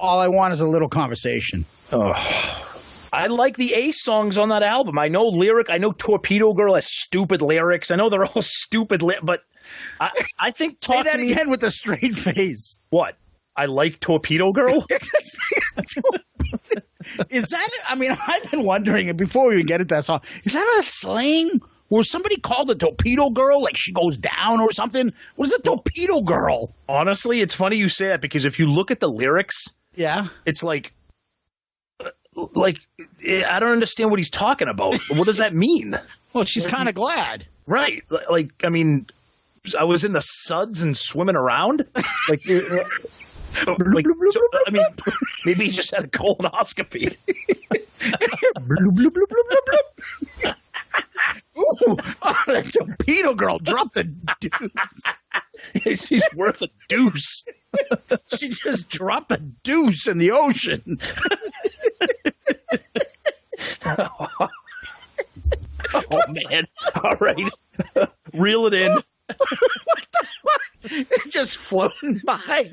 All I want is a little conversation. Oh. I like the Ace songs on that album. I know Torpedo Girl has stupid lyrics. I know they're all stupid, but I think Say that again with a straight face. What? I like Torpedo Girl? Is that? I mean, I've been wondering before we even get into that song. Is that a slang? Or somebody called the Torpedo Girl, like she goes down or something? What is a Torpedo Girl? Honestly, it's funny you say that because if you look at the lyrics, it's like I don't understand what he's talking about. What does that mean? Well, she's kind of glad, right? Like, I mean, I was in the suds and swimming around. Like, Like, I mean, maybe he just had a colonoscopy. Bloop, bloop, bloop, bloop, bloop, bloop. Ooh, oh, that Torpedo Girl dropped the deuce. She's worth a deuce. She just dropped a deuce in the ocean. Oh, man. All right. Reel it in. What the fuck? It's just floating by.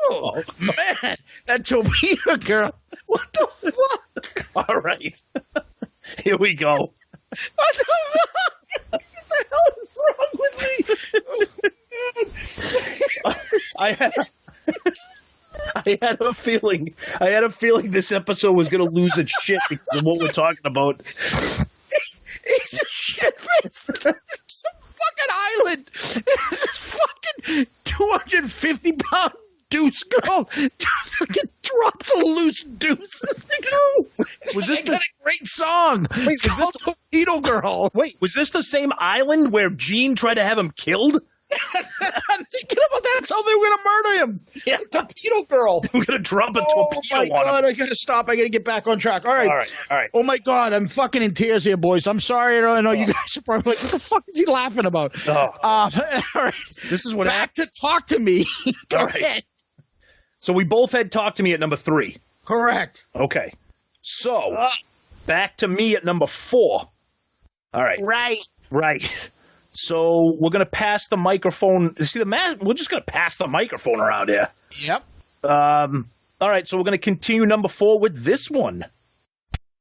Oh, man. That Torpedo Girl. What the fuck? All right. Here we go. What the fuck? What the hell is wrong with me? I had a feeling this episode was going to lose its shit because of what we're talking about. He's a shitfist. Some fucking island. This is fucking 250-pound deuce girl. Fucking drops a loose deuce. Was this a great song? Wait, was this Torpedo Girl? Wait, was this the same island where Gene tried to have him killed? I'm thinking about that. That's how they were going to murder him. Yeah. Torpedo Girl. We're going to drop a torpedo on him. Oh, my God. I got to stop. I got to get back on track. All right. Oh, my God. I'm fucking in tears here, boys. I'm sorry. I know you guys are probably like, what the fuck is he laughing about? Oh. All right. This is what back to Talk to Me. Go all right. ahead. So we both had Talk to Me at number 3. Correct. Okay. So back to me at number 4. All right. Right. So we're gonna pass the microphone. See the man? We're just gonna pass the microphone around here. Yep. All right. So we're gonna continue number 4 with this one.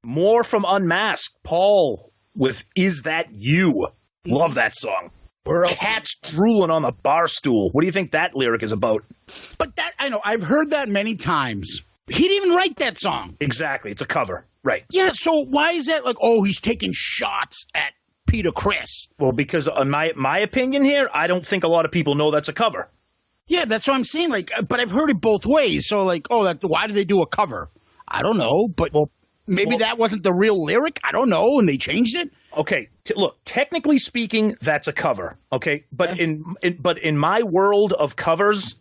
More from Unmasked. Paul with "Is That You?" Love that song. Cats drooling on the bar stool. What do you think that lyric is about? But that I know. I've heard that many times. He didn't even write that song. Exactly. It's a cover. Right. Yeah. So why is that like? Oh, he's taking shots at Peter Criss. Well, because in my opinion here, I don't think a lot of people know that's a cover. Yeah, that's what I'm saying. Like, but I've heard it both ways. So, like, why do they do a cover? I don't know, but maybe that wasn't the real lyric. I don't know, and they changed it. Okay, look. Technically speaking, that's a cover. Okay, but in my world of covers,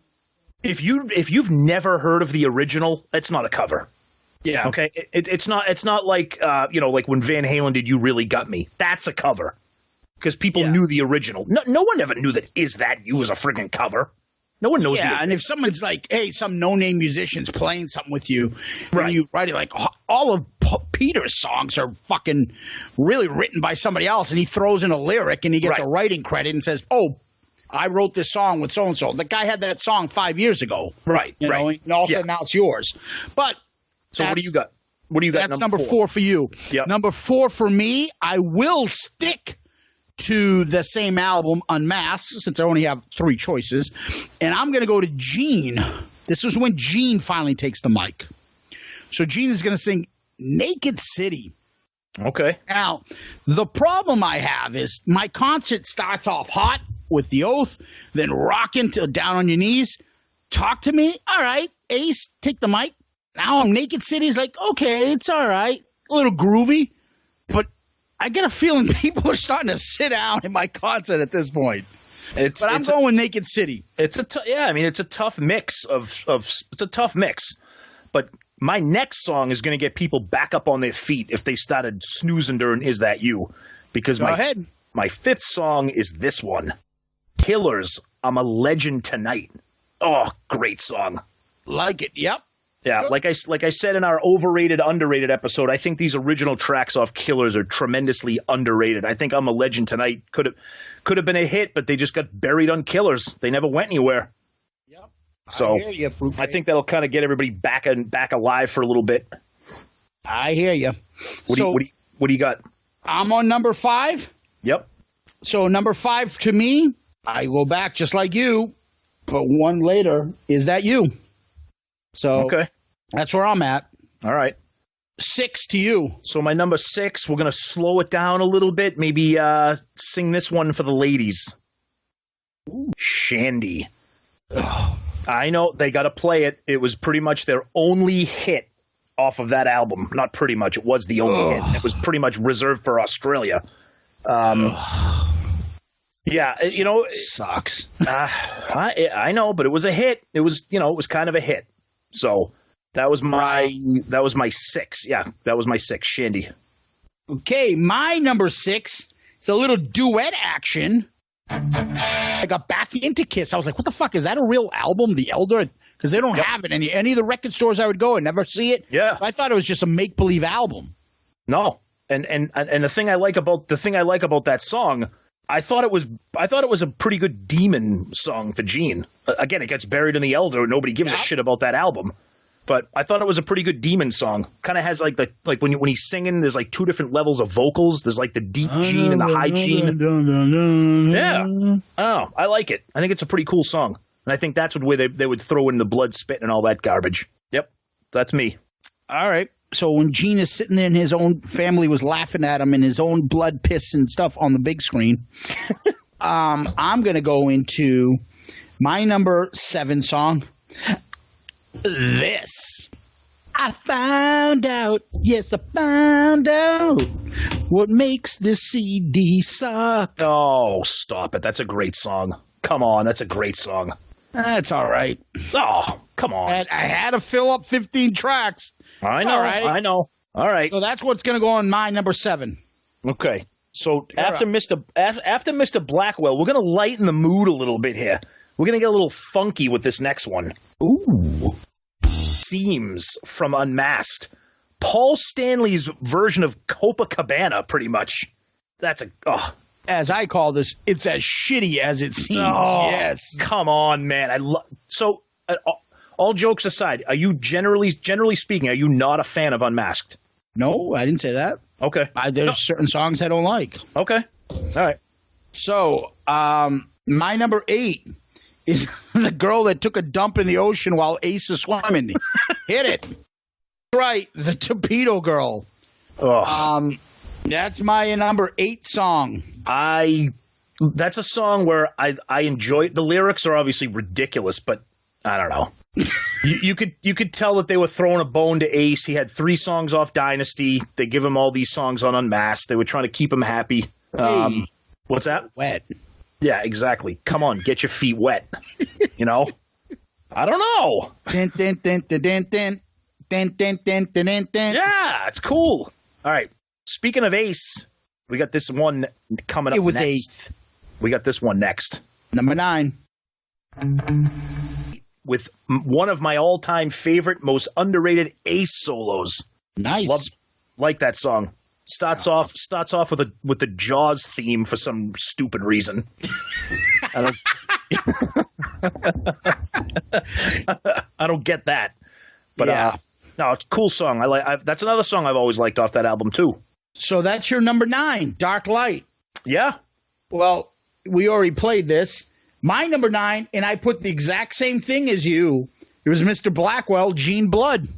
if you've never heard of the original, it's not a cover. Yeah. Okay. It's not like like when Van Halen did "You Really Got Me." That's a cover because people knew the original. No one ever knew that "Is That You" was a friggin' cover. No one knows. Yeah, and if someone's like, hey, some no-name musician's playing something with you, and you write it like all of Peter's songs are fucking really written by somebody else, and he throws in a lyric and he gets a writing credit and says, "Oh, I wrote this song with so and so." The guy had that song 5 years ago. Right. You know, and all of a sudden now it's yours. But so what do you got? What do you got? That's number 4 for you. Yep. Number 4 for me, I will stick to the same album, Unmasked, since I only have 3 choices. And I'm going to go to Gene. This is when Gene finally takes the mic. So Gene is going to sing Naked City. Okay. Now, the problem I have is my concert starts off hot with The Oath, then rocking till down on your knees. Talk to Me. All right. Ace, take the mic. Now I'm Naked City is like, okay, it's all right. A little groovy. But I get a feeling people are starting to sit down in my concert at this point. But I'm going with Naked City. It's a tough mix it's a tough mix. But my next song is going to get people back up on their feet if they started snoozing during "Is That You?" Because my 5th song is this one. Killers, "I'm a Legend Tonight." Oh, great song. Like it. Yep. Yeah, like I said in our overrated, underrated episode, I think these original tracks off Killers are tremendously underrated. I think "I'm a Legend Tonight" could have been a hit, but they just got buried on Killers. They never went anywhere. Yep. So I think that'll kind of get everybody back alive for a little bit. I hear you. What do you got? I'm on number 5. Yep. So number 5 to me, I go back just like you, but one later, "Is That You?" So that's where I'm at. All right. 6 to you. So my number 6, we're going to slow it down a little bit. Maybe sing this one for the ladies. Ooh. Shandy. I know they got to play it. It was pretty much their only hit off of that album. Not pretty much. It was the only hit. It was pretty much reserved for Australia. Yeah, sucks. I know, but it was a hit. It was kind of a hit. So that was my 6. Yeah, that was my 6. Shandy. Okay, my number 6. It's a little duet action. I got back into Kiss. I was like, what the fuck? Is that a real album, The Elder? Because they don't have it in any of the record stores I would go and never see it. Yeah. So I thought it was just a make-believe album. No. And the thing I like about that song, I thought it was a pretty good demon song for Gene. Again, it gets buried in The Elder. Nobody gives a shit about that album. But I thought it was a pretty good demon song. Kind of has like when he's singing, there's like 2 different levels of vocals. There's like the deep Gene and the high Gene. Yeah. Oh, I like it. I think it's a pretty cool song. And I think that's where they would throw in the blood, spit, and all that garbage. Yep. That's me. All right. So when Gene is sitting there and his own family was laughing at him and his own blood, piss, and stuff on the big screen, I'm going to go into my number 7 song. This. I found out, yes, I found out what makes this CD suck. Oh, stop it. That's a great song. Come on, that's a great song. That's all right. Oh, come on. I had to fill up 15 tracks. I know, right. I know. All right. So that's what's going to go on my number 7. Okay. So after Mr. Blackwell, we're going to lighten the mood a little bit here. We're going to get a little funky with this next one. Ooh. Seems from Unmasked. Paul Stanley's version of Copacabana, pretty much. That's as I call this, it's as shitty as it seems. Oh, yes. Come on, man. All jokes aside, are you generally speaking, are you not a fan of Unmasked? No, I didn't say that. Okay. There's certain songs I don't like. Okay. All right. So, my number 8 is the girl that took a dump in the ocean while Ace is swimming. Hit it. Right. The Torpedo Girl. Ugh. That's my number 8 song. That's a song where I enjoy it. The lyrics are obviously ridiculous, but I don't know. you could tell that they were throwing a bone to Ace. He had 3 songs off Dynasty. They give him all these songs on Unmasked. They were trying to keep him happy. Hey, what's that? Wet. Yeah, exactly. Come on, get your feet wet. You know? I don't know. Yeah, it's cool. All right. Speaking of Ace, we got this one coming up next. Ace. We got this one next. Number 9. With one of my all-time favorite, most underrated Ace solos. Nice. Like that song. Starts off with the Jaws theme for some stupid reason. I don't get that. But no, it's a cool song. That's another song I've always liked off that album too. So that's your number 9, Dark Light. Yeah. Well, we already played this. My number 9, and I put the exact same thing as you. It was Mr. Blackwell, Gene Blood.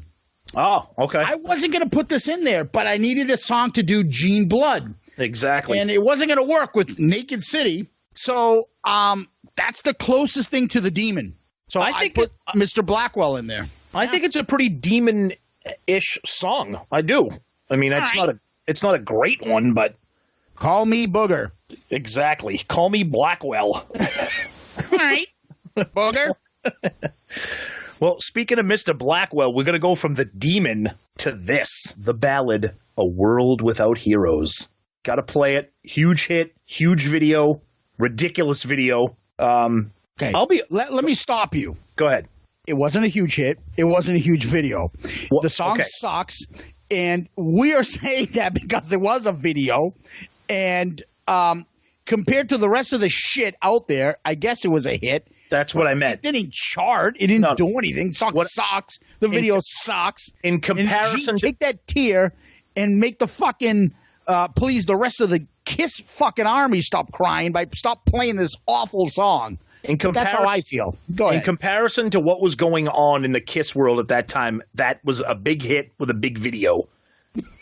Oh, okay. I wasn't going to put this in there, but I needed a song to do Gene Blood. Exactly. And it wasn't going to work with Naked City. So that's the closest thing to the Demon. So I put Mr. Blackwell in there. I think it's a pretty demon-ish song. I do. I mean, it's not a great one, but Call Me Booger. Exactly. Call me Blackwell. All right. Booger. Well, speaking of Mr. Blackwell, we're going to go from the demon to this. The ballad, A World Without Heroes. Got to play it. Huge hit. Huge video. Ridiculous video. Okay. Let me stop you. Go ahead. It wasn't a huge hit. It wasn't a huge video. Well, the song sucks. And we are saying that because there was a video. And compared to the rest of the shit out there, I guess it was a hit. That's what I meant. It didn't chart. It didn't do anything. Song sucks. The video sucks. In comparison, take that tear and make the fucking please the rest of the Kiss fucking army stop crying by stop playing this awful song. That's how I feel. Go ahead. In comparison to what was going on in the Kiss world at that time, that was a big hit with a big video.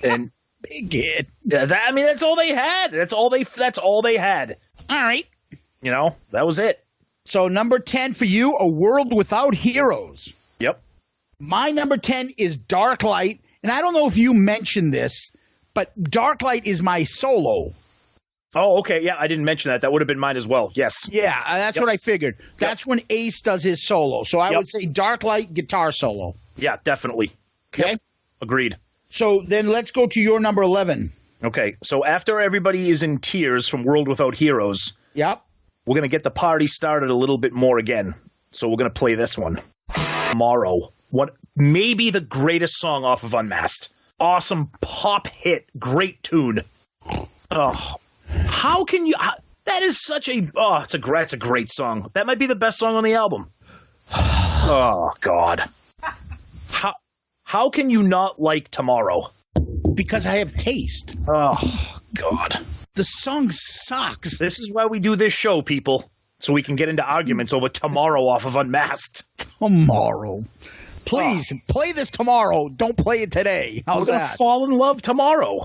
And big hit. Yeah, that's all they had. That's all they had. All right. You know, that was it. So number 10 for you, A World Without Heroes. Yep. My number 10 is Dark Light. And I don't know if you mentioned this, but Dark Light is my solo. Oh, okay. Yeah, I didn't mention that. That would have been mine as well. Yes. Yeah, that's what I figured. That's when Ace does his solo. So I would say Dark Light guitar solo. Yeah, definitely. Okay. Yep. Agreed. So then let's go to your number 11. Okay. So after everybody is in tears from World Without Heroes, Yep. we're going to get the party started a little bit more again. So we're going to play this one. Tomorrow. What? Maybe the greatest song off of Unmasked. Awesome pop hit. Great tune. Oh, how can you? That is such a. Oh, it's a great song. That might be the best song on the album. Oh God. How can you not like Tomorrow? Because I have taste. Oh God. The song sucks. This is why we do this show, people, so we can get into arguments over Tomorrow off of Unmasked. Tomorrow. Please play this tomorrow. Don't play it today. How's We're gonna that? fall in love tomorrow.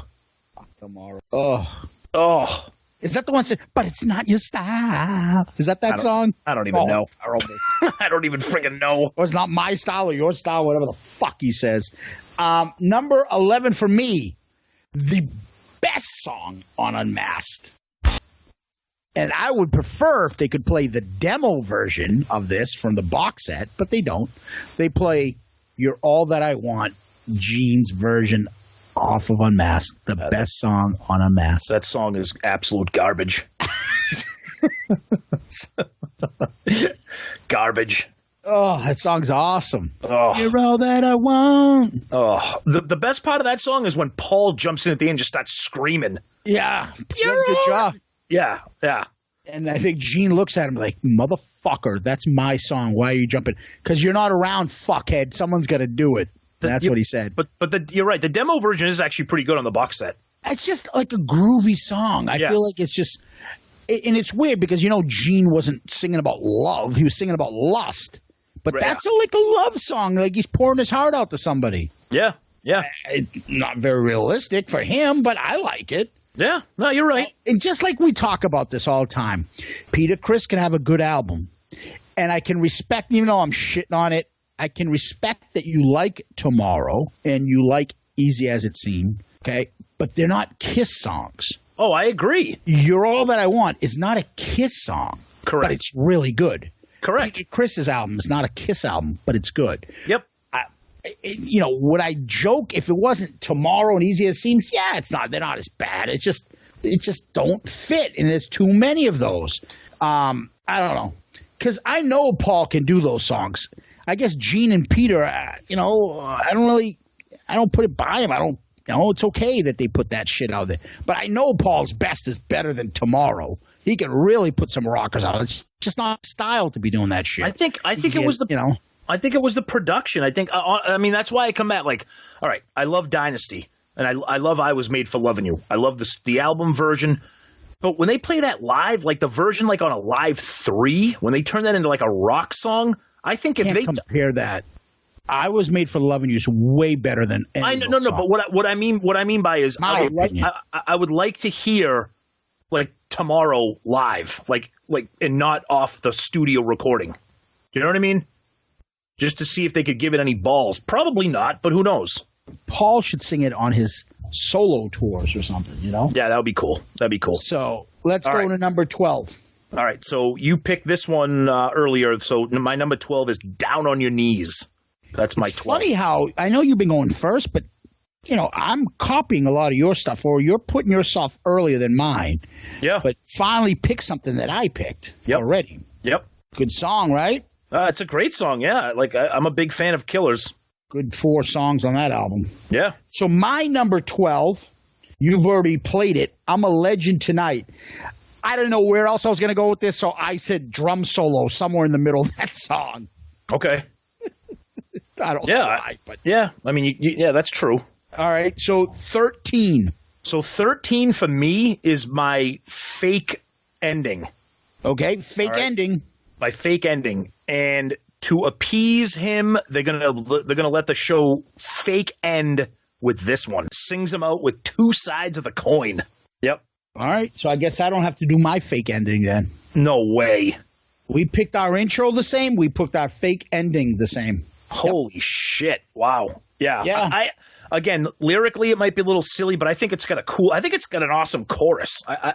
Tomorrow. Oh. Oh. Is that the one that said, but it's not your style? Is that song? I don't even know. Terrible. I don't even freaking know. Or it's not my style or your style, whatever the fuck he says. Number 11 for me, the best song on Unmasked. And I would prefer if they could play the demo version of this from the box set, but they don't. They play You're All That I Want, Gene's version off of Unmasked, the best song on Unmasked. That song is absolute garbage. Garbage. Oh, that song's awesome. Oh. You're all that I want. Oh, the best part of that song is when Paul jumps in at the end and just starts screaming. Yeah. You're Good job. Yeah, yeah. And I think Gene looks at him like, motherfucker, that's my song. Why are you jumping? Because you're not around, fuckhead. Someone's got to do it. That's what he said. But you're right. The demo version is actually pretty good on the box set. It's just like a groovy song. I feel like it's just – and it's weird because, Gene wasn't singing about love. He was singing about lust. But that's like a love song. Like he's pouring his heart out to somebody. Yeah, yeah. It's not very realistic for him, but I like it. Yeah, no, you're right. And just like we talk about this all the time, Peter Criss can have a good album. And I can respect, even though I'm shitting on it, I can respect that you like Tomorrow and you like Easy As It Seemed, okay? But they're not Kiss songs. Oh, I agree. You're All That I Want is not a Kiss song. Correct. But it's really good. Correct. Peter Criss's album is not a Kiss album, but it's good. Yep. Would I joke if it wasn't Tomorrow and Easy As It Seems? Yeah, it's not. They're not as bad. It just don't fit, and there's too many of those. I don't know, because I know Paul can do those songs. I guess Gene and Peter, I don't put it by him. I don't. It's okay that they put that shit out there. But I know Paul's best is better than Tomorrow. He can really put some rockers out. It's just not style to be doing that shit. I think it was the I think it was the production. I think that's why I come at like, all right, I love Dynasty and I love I Was Made for Loving You. I love the album version. But when they play that live, like the version like on a Live 3, when they turn that into like a rock song, I think if they compare that, I Was Made for Loving You is way better than any no. But what I mean by is I would like to hear like Tomorrow live, like and not off the studio recording. You know what I mean? Just to see if they could give it any balls. Probably not, but who knows? Paul should sing it on his solo tours or something, Yeah, that would be cool. That'd be cool. So let's go to number 12. All right, so you picked this one earlier. So my number 12 is Down on Your Knees. That's my 12. Funny how I know you've been going first, but I'm copying a lot of your stuff, or you're putting your stuff earlier than mine. Yeah. But finally pick something that I picked already. Yep. Good song, right? It's a great song, yeah. Like I'm a big fan of Killers. Good 4 songs on that album. Yeah. So my number 12, you've already played it. I'm a Legend Tonight. I don't know where else I was going to go with this, so I said drum solo somewhere in the middle of that song. Okay. I don't know why, but yeah. I mean, yeah, that's true. All right. So 13. So 13 for me is my fake ending. Okay, fake ending. My fake ending, and to appease him, they're gonna let the show fake end with this one. Sings him out with 2 sides of the coin. Yep. All right, so I guess I don't have to do my fake ending then. No way. We picked our intro the same. We picked our fake ending the same. Holy shit! Wow. Yeah. Yeah. again, lyrically, it might be a little silly, but I think it's got an awesome chorus. I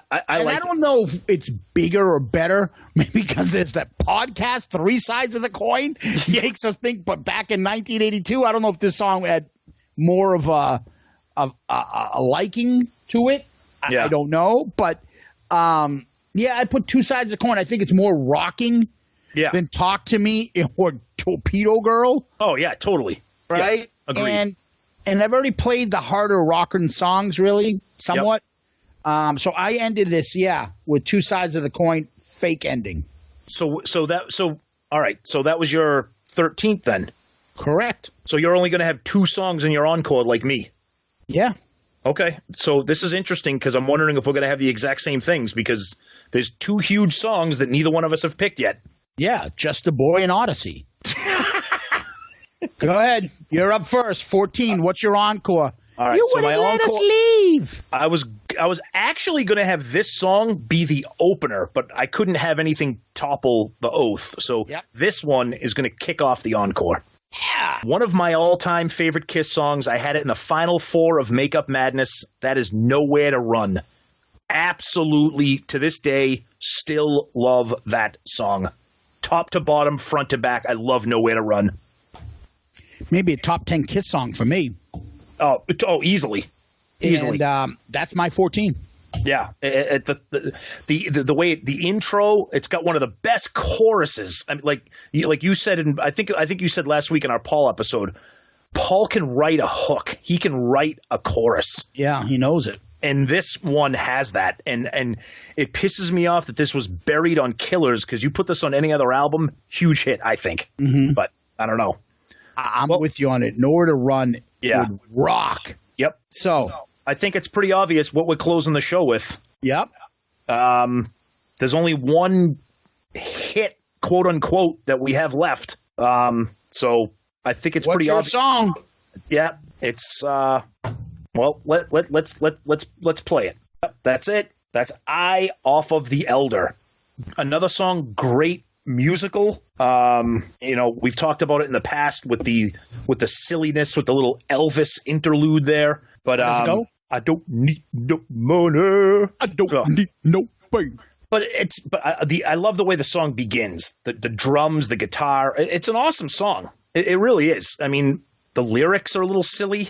don't know if it's bigger or better, maybe because there's that podcast, Three Sides of the Coin, makes us think. But back in 1982, I don't know if this song had more of a liking to it. I don't know, but I put Two Sides of the Coin. I think it's more rocking than Talk to Me or Torpedo Girl. Oh yeah, totally. Right, yeah, agreed. And I've already played the harder rockin' songs, really, somewhat. Yep. So I ended this, with Two Sides of the Coin, fake ending. So all right. So that was your 13th then. Correct. So you're only going to have 2 songs in your encore, like me. Yeah. Okay. So this is interesting because I'm wondering if we're going to have the exact same things because there's 2 huge songs that neither one of us have picked yet. Yeah. Just a Boy and Odyssey. Go ahead. You're up first. 14. What's your encore? All right. You wouldn't let us leave. I was actually going to have this song be the opener, but I couldn't have anything topple the Oath. So This one is going to kick off the encore. Yeah. One of my all-time favorite Kiss songs. I had it in the final 4 of Makeup Madness. That is Nowhere to Run. Absolutely, to this day, still love that song. Top to bottom, front to back, I love Nowhere to Run. Maybe a top 10 Kiss song for me. Oh, easily. And that's my 14. Yeah, the way the intro, it's got one of the best choruses. I mean, like you said, I think you said last week in our Paul episode, Paul can write a hook. He can write a chorus. Yeah, he knows it. And this one has that, and it pisses me off that this was buried on Killers because you put this on any other album, huge hit, I think. Mm-hmm. But I don't know. I'm with you on it. Nowhere to Run would rock. Yep. So I think it's pretty obvious what we're closing the show with. Yep. There's only one hit, quote unquote, that we have left. So I think it's pretty obvious. What's your song? Yeah, it's well, let's play it. That's it. That's I off of The Elder. Another song, great musical. We've talked about it in the past with the silliness, with the little Elvis interlude there. But I don't need no money. I don't need no fame. But I love the way the song begins. The drums, the guitar. It's an awesome song. It really is. I mean, the lyrics are a little silly.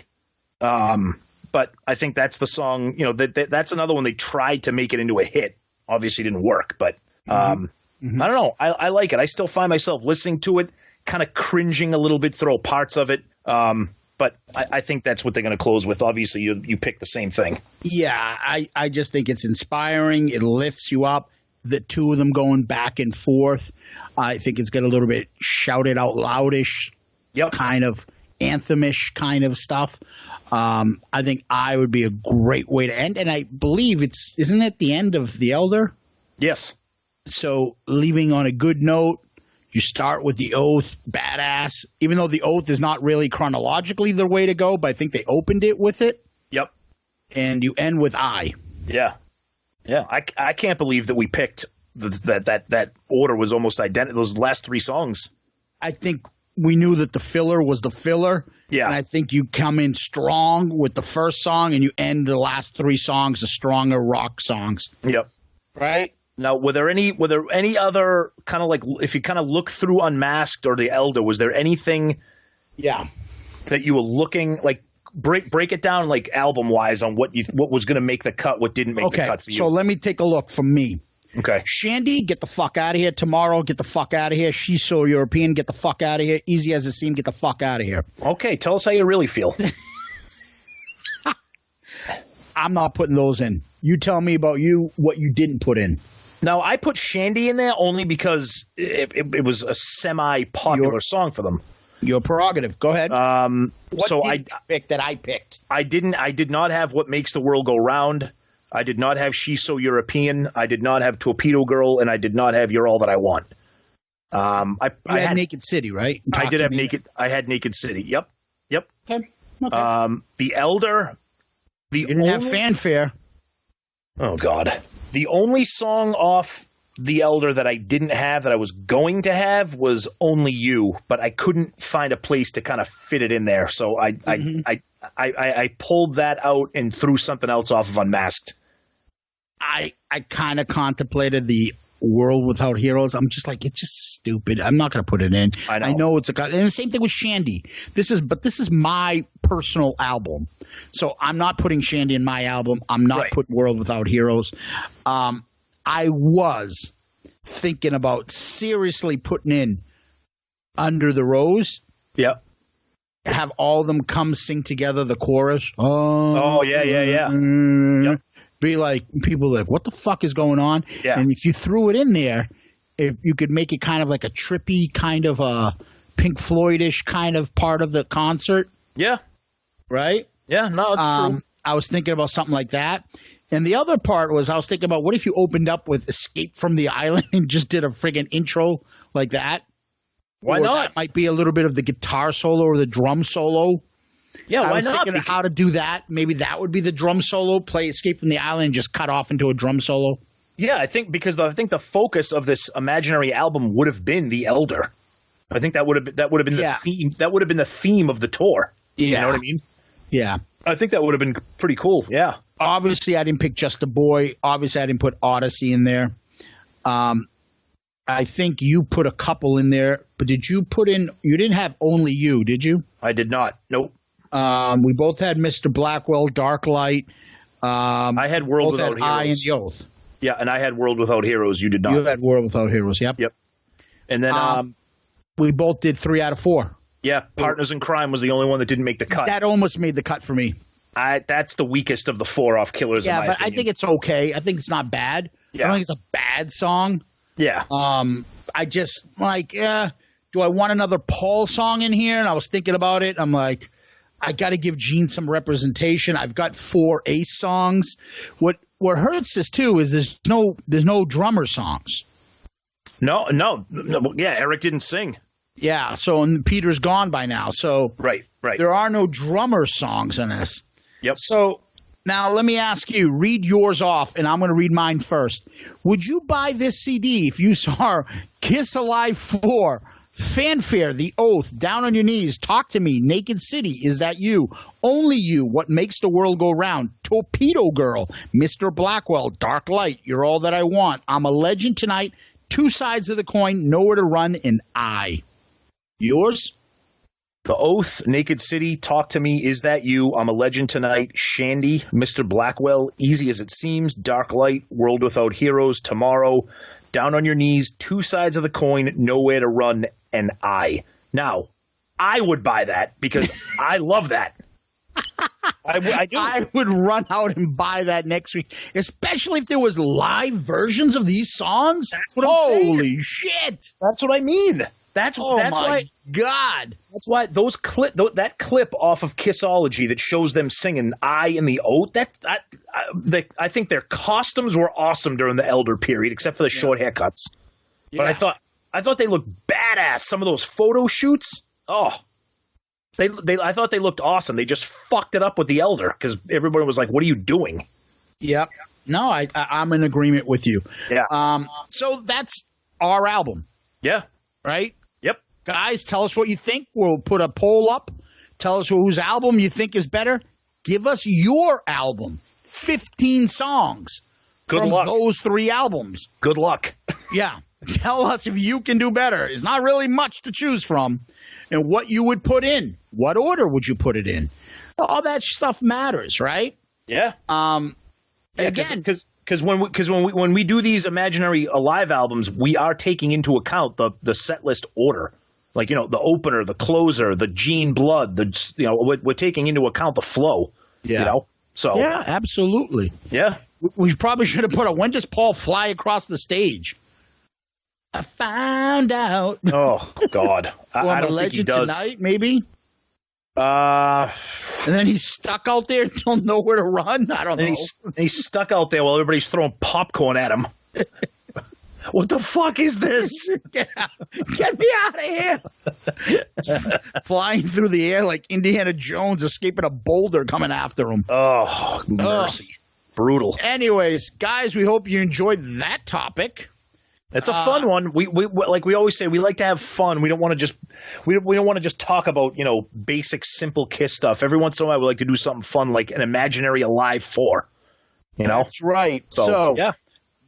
But I think that's the song. That's another one they tried to make it into a hit. Obviously, didn't work. But I don't know. I like it. I still find myself listening to it, kind of cringing a little bit through parts of it. But I think that's what they're going to close with. Obviously, you picked the same thing. Yeah, I just think it's inspiring. It lifts you up. The two of them going back and forth. I think it's got a little bit shouted out loudish, kind of anthemish kind of stuff. I think I would be a great way to end. And I believe isn't it the end of The Elder? Yes. So leaving on a good note. You start with The Oath, badass, even though The Oath is not really chronologically the way to go, but I think they opened it with it. Yep. And you end with I. Yeah. Yeah. I can't believe that we picked that order was almost identical. Those last 3 songs. I think we knew that the filler was the filler. Yeah. And I think you come in strong with the first song and you end the last 3 songs as stronger rock songs. Yep. Right? Now, were there any other kind of like, if you kind of look through Unmasked or The Elder, was there anything that you were looking like break it down like album wise on what was going to make the cut, what didn't make the cut for you? So let me take a look from me. Okay. Shandy, get the fuck out of here. Tomorrow, get the fuck out of here. She's So European, get the fuck out of here. Easy as it seemed, get the fuck out of here. Okay, tell us how you really feel. I'm not putting those in. You tell me about what you didn't put in. Now, I put Shandy in there only because it was a semi-popular song for them. Your prerogative. Go ahead. What so did you pick that I picked? I did not have What Makes the World Go Round. I did not have She's So European. I did not have Torpedo Girl, and I did not have You're All That I Want. I had Naked City, right? I did have Naked. I had Naked City. Yep. Okay. The Elder. You didn't have Fanfare. Oh God. The only song off The Elder that I didn't have that I was going to have was Only You, but I couldn't find a place to kind of fit it in there. So I I pulled that out and threw something else off of Unmasked. I kind of contemplated the World Without Heroes. I'm just like, it's just stupid. I'm not going to put it in. I know it's and the same thing with Shandy. This is my personal album, so I'm not putting Shandy in my album. I'm not putting World Without Heroes. I was thinking about seriously putting in Under the Rose. Yep. Have all of them come sing together the chorus. Oh yeah. Yep. Be like, people are like, what the fuck is going on? Yeah. And if you threw it in there, if you could make it kind of like a trippy kind of a Pink Floyd-ish kind of part of the concert. Yeah. Right? Yeah, no, it's true. I was thinking about something like that. And the other part was I was thinking about, what if you opened up with Escape from the Island and just did a friggin' intro like that? Why not? That might be a little bit of the guitar solo or the drum solo. Yeah, why not? I was thinking how to do that. Maybe that would be the drum solo. Play Escape from the Island and just cut off into a drum solo. Yeah, I think because I think the focus of this imaginary album would have been the Elder. I think that would have been the theme. That would have been the theme of the tour. Yeah. You know what I mean? Yeah. I think that would have been pretty cool. Yeah. Obviously, I didn't pick Just a Boy. Obviously, I didn't put Odyssey in there. I think you put a couple in there, but did you put in? You didn't have Only You, did you? I did not. Nope. We both had Mr. Blackwell, Dark Light. I had World Without Heroes. I and the Oath. Yeah, and I had World Without Heroes. You did not. You had World Without Heroes. Yep. Yep. And then we both did 3 out of 4. Yeah, Partners in Crime was the only one that didn't make the cut. That almost made the cut for me. That's the weakest of the 4 off Killers. Yeah, in my but opinion. I think it's okay. I think it's not bad. Yeah. I don't think it's a bad song. Yeah. I just like, do I want another Paul song in here? And I was thinking about it. I'm like, I got to give Gene some representation. I've got 4 Ace songs. What hurts this too is there's no drummer songs. No. Yeah, Eric didn't sing. Yeah, so and Peter's gone by now. So right. There are no drummer songs in this. Yep. So now let me ask you, read yours off, and I'm going to read mine first. Would you buy this CD if you saw Kiss Alive 4, Fanfare, The Oath, Down on Your Knees, Talk to Me, Naked City, Is That You, Only You, What Makes the World Go Round, Torpedo Girl, Mr. Blackwell, Dark Light, You're All That I Want, I'm a Legend Tonight, Two Sides of the Coin, Nowhere to Run, and I. Yours? The Oath, Naked City, Talk to Me, Is That You, I'm a Legend Tonight, Shandy, Mr. Blackwell, Easy as It Seems, Dark Light, World Without Heroes, Tomorrow, Down on Your Knees, Two Sides of the Coin, Nowhere to Run, and I. Now, I would buy that because I love that. I do. I would run out and buy that next week, especially if there was live versions of these songs. That's what I'm saying. Holy shit! That's what I mean. That's why God. That's why that clip off of Kissology that shows them singing "I" and the Oath. I think their costumes were awesome during the Elder period, except for the short haircuts. But I thought they looked badass. Some of those photo shoots. Oh, I thought they looked awesome. They just fucked it up with the Elder because everybody was like, "What are you doing?" Yep. No, I'm in agreement with you. Yeah. So that's our album. Yeah. Right. Yep. Guys, tell us what you think. We'll put a poll up. Tell us whose album you think is better. Give us your album. 15 songs. Good luck. Those 3 albums. Good luck. Yeah. Tell us if you can do better. It's not really much to choose from. And what you would put in. What order would you put it in? All that stuff matters, right? Yeah. Again, because when we do these imaginary live albums, we are taking into account the set list order, like the opener, the closer, the Gene Blood, we're taking into account the flow. Yeah. So yeah, absolutely. Yeah. We probably should have put when does Paul fly across the stage? I found out. Oh God, I don't think he does. Tonight, maybe. And then he's stuck out there until nowhere to run. I don't know. He's stuck out there while everybody's throwing popcorn at him. What the fuck is this? Get me out of here! Flying through the air like Indiana Jones escaping a boulder coming after him. Oh, mercy. Brutal. Anyways, guys, we hope you enjoyed that topic. It's a fun one. We like we always say, we like to have fun. We don't want to just we don't want to just talk about, basic simple Kiss stuff. Every once in a while we like to do something fun, like an imaginary Alive 4. That's right. So yeah.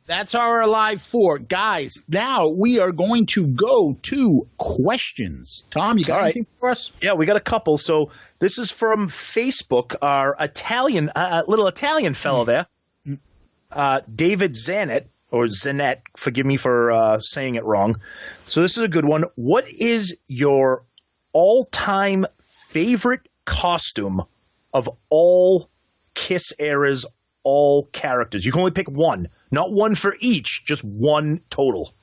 That's our Alive 4. Guys, now we are going to go to questions. Tom, you got anything for us? Yeah, we got a couple. So this is from Facebook, our Italian, little Italian fellow there, David Zanet, or Zanet. Forgive me for saying it wrong. So this is a good one. What is your all-time favorite costume of all Kiss eras, all characters? You can only pick one. Not one for each, just one total.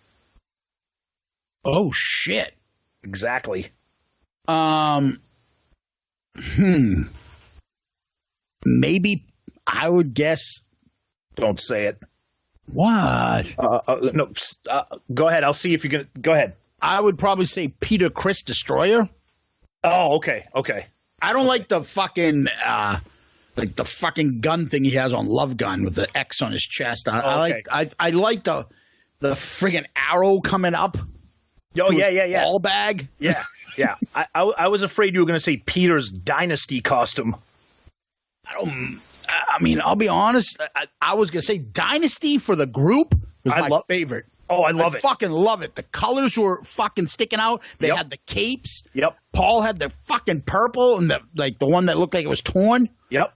Oh, shit. Exactly. Maybe I would guess. Don't say it. What? No, go ahead. I'll see if you can. Go ahead. I would probably say Peter Criss Destroyer. Oh, okay. I don't like the fucking gun thing he has on Love Gun with the X on his chest. I like the friggin' arrow coming up. Oh yeah. Ball bag. Yeah. I was afraid you were going to say Peter's Dynasty costume. I mean, I'll be honest. I was going to say Dynasty for the group was my favorite. Oh, I love it. I fucking love it. The colors were fucking sticking out. They had the capes. Yep. Paul had the fucking purple and the one that looked like it was torn. Yep.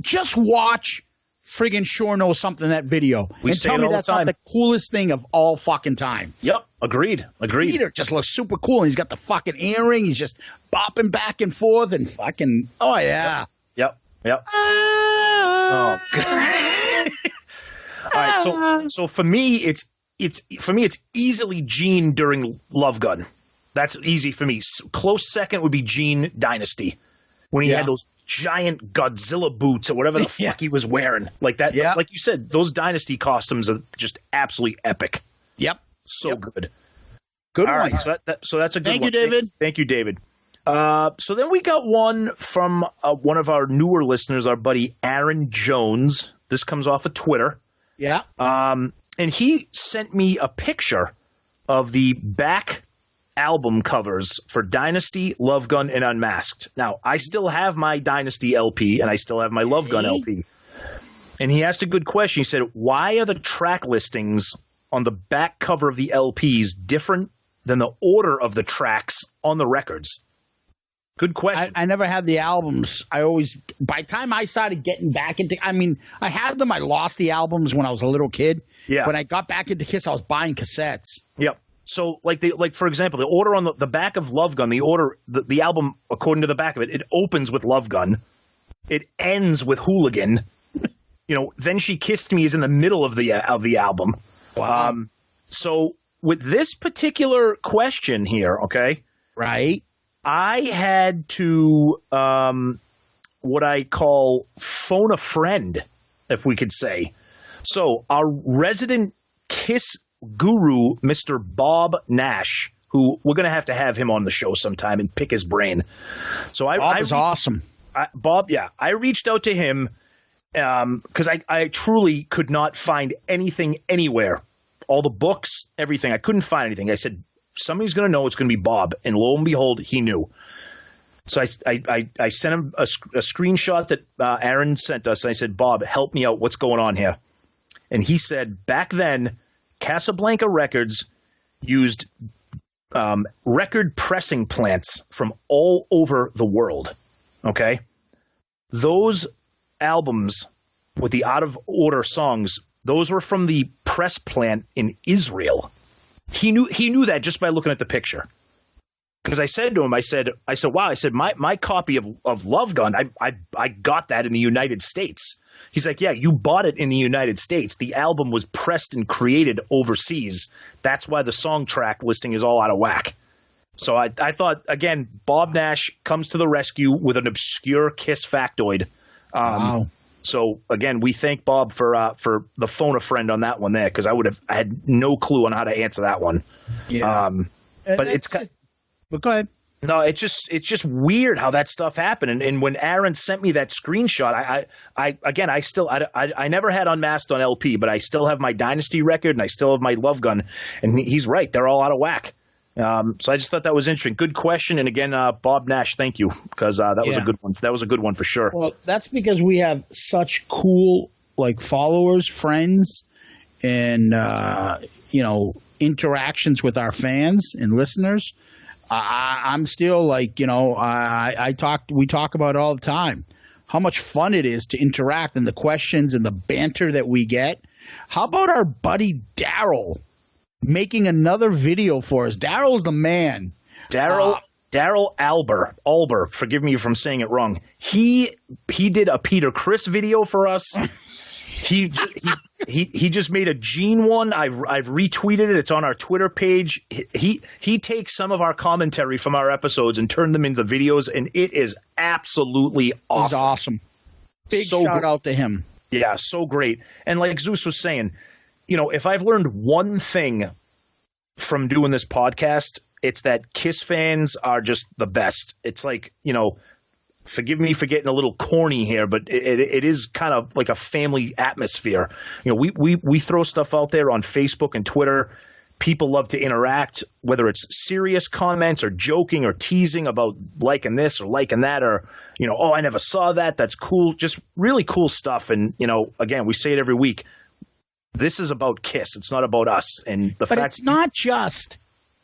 Just watch friggin' Sure Knows Something in that video. We and say tell it me all that's the time. not the coolest thing of all fucking time. Yep. Agreed. Peter just looks super cool. And he's got the fucking earring. He's just bopping back and forth and fucking, oh yeah. Yep. Oh, God. All right. So for me, it's easily Gene during Love Gun. That's easy for me. Close second would be Gene Dynasty when he had those giant Godzilla boots or whatever the fuck he was wearing, like that. Yeah. Like you said, those Dynasty costumes are just absolutely epic. Yep. So good. Good All one. right, so that's a good one. Thank you, David. Thank you, David. So then we got one from one of our newer listeners, our buddy Aaron Jones. This comes off of Twitter. Yeah. And he sent me a picture of the back album covers for Dynasty, Love Gun, and Unmasked. Now, I still have my Dynasty LP, and I still have my Love Gun LP. And he asked a good question. He said, why are the track listings on the back cover of the LPs different than the order of the tracks on the records? Good question. I never had the albums. By the time I started getting back into, I had them. I lost the albums when I was a little kid. Yeah. When I got back into Kiss, I was buying cassettes. Yep. So, for example, the order on the back of Love Gun, the album, according to the back of it, it opens with Love Gun. It ends with Hooligan. Then She Kissed Me is in the middle of the album. Wow. So with this particular question here, okay, right, I had to what I call phone a friend, if we could say. So our resident Kiss guru, Mr. Bob Nash, who we're going to have him on the show sometime and pick his brain. So Bob is awesome. I reached out to him because I truly could not find anything anywhere. All the books, everything. I couldn't find anything. I said, somebody's going to know it's going to be Bob. And lo and behold, he knew. So I sent him a screenshot that Aaron sent us. And I said, Bob, help me out. What's going on here? And he said, back then, Casablanca Records used record pressing plants from all over the world. Okay? Those albums with the out of order songs, those were from the press plant in Israel. He knew that just by looking at the picture. Because I said to him, I said, wow, my copy of Love Gun, I got that in the United States. He's like, yeah, you bought it in the United States. The album was pressed and created overseas. That's why the song track listing is all out of whack. So I thought, again, Bob Nash comes to the rescue with an obscure Kiss factoid. Wow. So again, we thank Bob for the phone a friend on that one there, because I had no clue on how to answer that one. Yeah. But it's but go ahead. No, it's just weird how that stuff happened. And when Aaron sent me that screenshot, I never had Unmasked on LP, but I still have my Dynasty record and I still have my Love Gun. And he's right. They're all out of whack. So I just thought that was interesting. Good question. And again, Bob Nash, thank you, because that was a good one. That was a good one for sure. Well, that's because we have such cool followers, friends, and interactions with our fans and listeners. I'm still we talk about it all the time, how much fun it is to interact and the questions and the banter that we get. How about our buddy Daryl making another video for us? Daryl's the man. Daryl Alber, forgive me if I'm saying it wrong. He did a Peter Criss video for us. He just made a Gene one. I've retweeted it. It's on our Twitter page. He takes some of our commentary from our episodes and turned them into videos, and it is absolutely awesome. It's awesome. Big shout out to him. Yeah, so great. And like Zeus was saying, if I've learned one thing from doing this podcast, it's that Kiss fans are just the best. It's forgive me for getting a little corny here, but it is kind of like a family atmosphere. We throw stuff out there on Facebook and Twitter. People love to interact, whether it's serious comments or joking or teasing about liking this or liking that, or, oh, I never saw that. That's cool. Just really cool stuff. And, again, we say it every week. This is about Kiss. It's not about us. But it's not just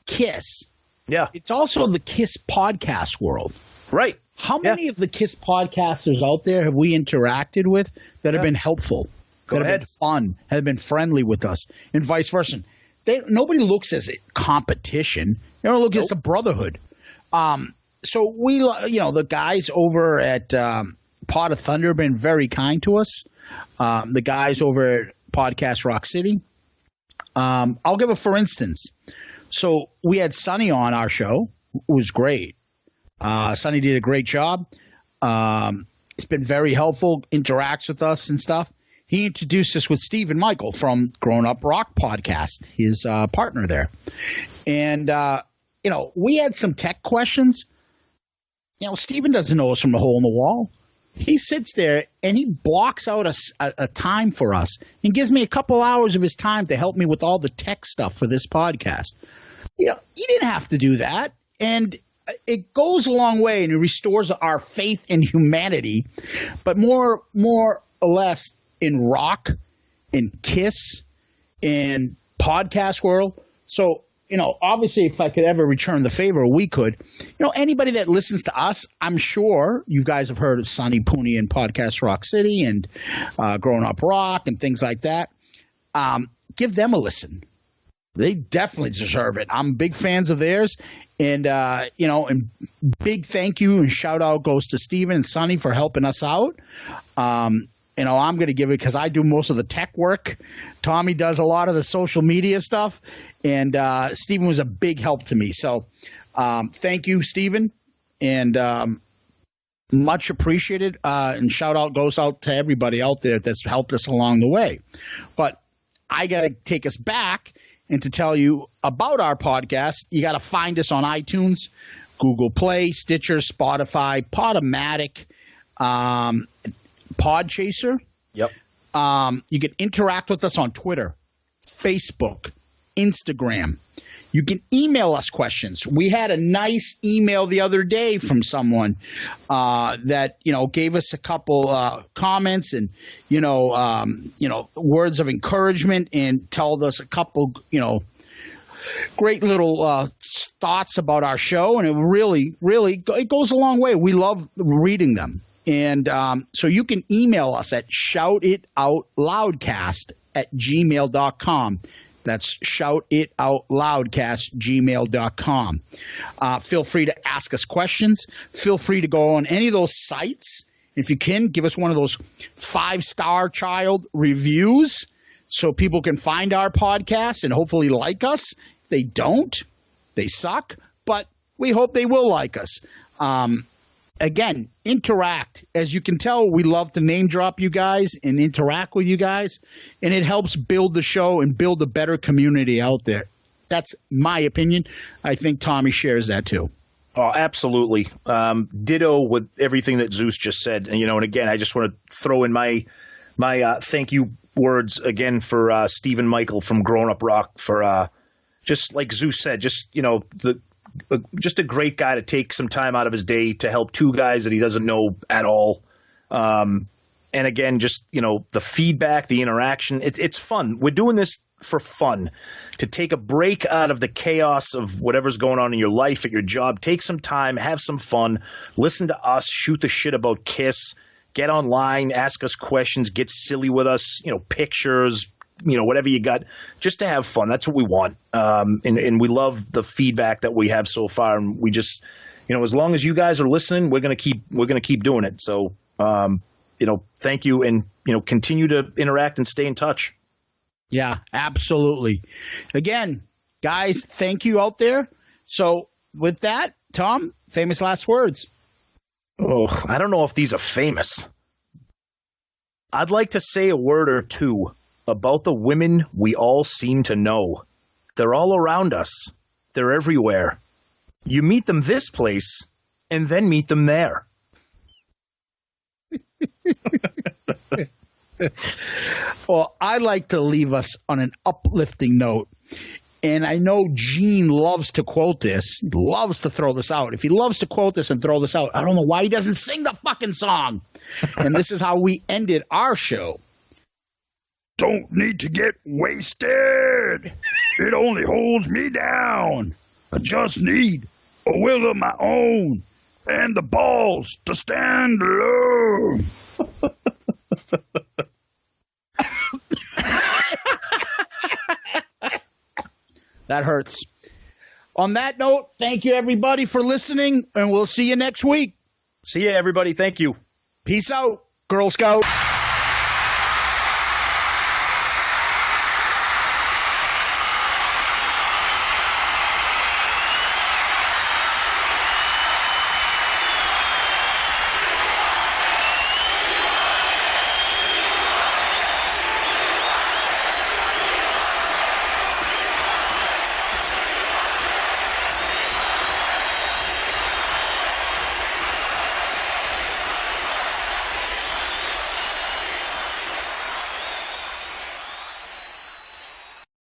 Kiss. Yeah. It's also the Kiss podcast world. Right. How many of the Kiss podcasters out there have we interacted with that have been helpful, have been fun, have been friendly with us, and vice versa? Nobody looks as a competition. They don't look as a brotherhood. So we, the guys over at Pod of Thunder have been very kind to us. The guys over at Podcast Rock City. I'll give for instance. So we had Sonny on our show. It was great. Sonny did a great job. It's been very helpful, interacts with us and stuff. He introduced us with Steve and Michael from Grown Up Rock Podcast, his partner there. And, we had some tech questions. Steven doesn't know us from the hole in the wall. He sits there and he blocks out a time for us and gives me a couple hours of his time to help me with all the tech stuff for this podcast. He didn't have to do that. And it goes a long way, and it restores our faith in humanity, but more or less in rock, in Kiss, in podcast world. So, obviously, if I could ever return the favor, we could. Anybody that listens to us, I'm sure you guys have heard of Sonny Pooney and Podcast Rock City and Grown Up Rock and things like that. Give them a listen. They definitely deserve it. I'm big fans of theirs. And, and big thank you and shout out goes to Steven and Sonny for helping us out. I'm going to give it because I do most of the tech work. Tommy does a lot of the social media stuff. And Steven was a big help to me. So thank you, Steven. And much appreciated. And shout out goes out to everybody out there that's helped us along the way. But I got to take us back. And to tell you about our podcast, you got to find us on iTunes, Google Play, Stitcher, Spotify, Podomatic, Podchaser. Yep. You can interact with us on Twitter, Facebook, Instagram. You can email us questions. We had a nice email the other day from someone that gave us a couple comments and words of encouragement and told us a couple great little thoughts about our show, and it really it goes a long way. We love reading them, and so you can email us at shoutitoutloudcast@gmail.com. That's shoutitoutloudcast@gmail.com. Feel free to ask us questions. Feel free to go on any of those sites. If you can, give us one of those 5-star child reviews so people can find our podcast and hopefully like us. If they don't, they suck, but we hope they will like us. Again, interact. As you can tell, we love to name drop you guys and interact with you guys, and it helps build the show and build a better community out there. That's my opinion. I think Tommy shares that too. Oh, absolutely. Ditto with everything that Zeus just said. And, and again, I just want to throw in my thank you words again for Stephen Michael from Grown Up Rock for just like Zeus said, just, just a great guy to take some time out of his day to help two guys that he doesn't know at all. And again, just, the feedback, the interaction, it's fun. We're doing this for fun, to take a break out of the chaos of whatever's going on in your life, at your job. Take some time, have some fun, listen to us, shoot the shit about Kiss, get online, ask us questions, get silly with us, pictures, whatever you got, just to have fun. That's what we want. And we love the feedback that we have so far. And we just, as long as you guys are listening, we're going to keep doing it. So, thank you, and, continue to interact and stay in touch. Yeah, absolutely. Again, guys, thank you out there. So with that, Tom, famous last words. Oh, I don't know if these are famous. I'd like to say a word or two about the women we all seem to know. They're all around us. They're everywhere. You meet them this place and then meet them there. Well, I like to leave us on an uplifting note. And I know Gene loves to quote this, loves to throw this out. If he loves to quote this and throw this out, I don't know why he doesn't sing the fucking song. And this is how we ended our show. Don't need to get wasted. It only holds me down. I just need a will of my own and the balls to stand alone. That hurts. On that note, thank you everybody for listening, and we'll see you next week. See you, everybody. Thank you. Peace out, Girl Scout.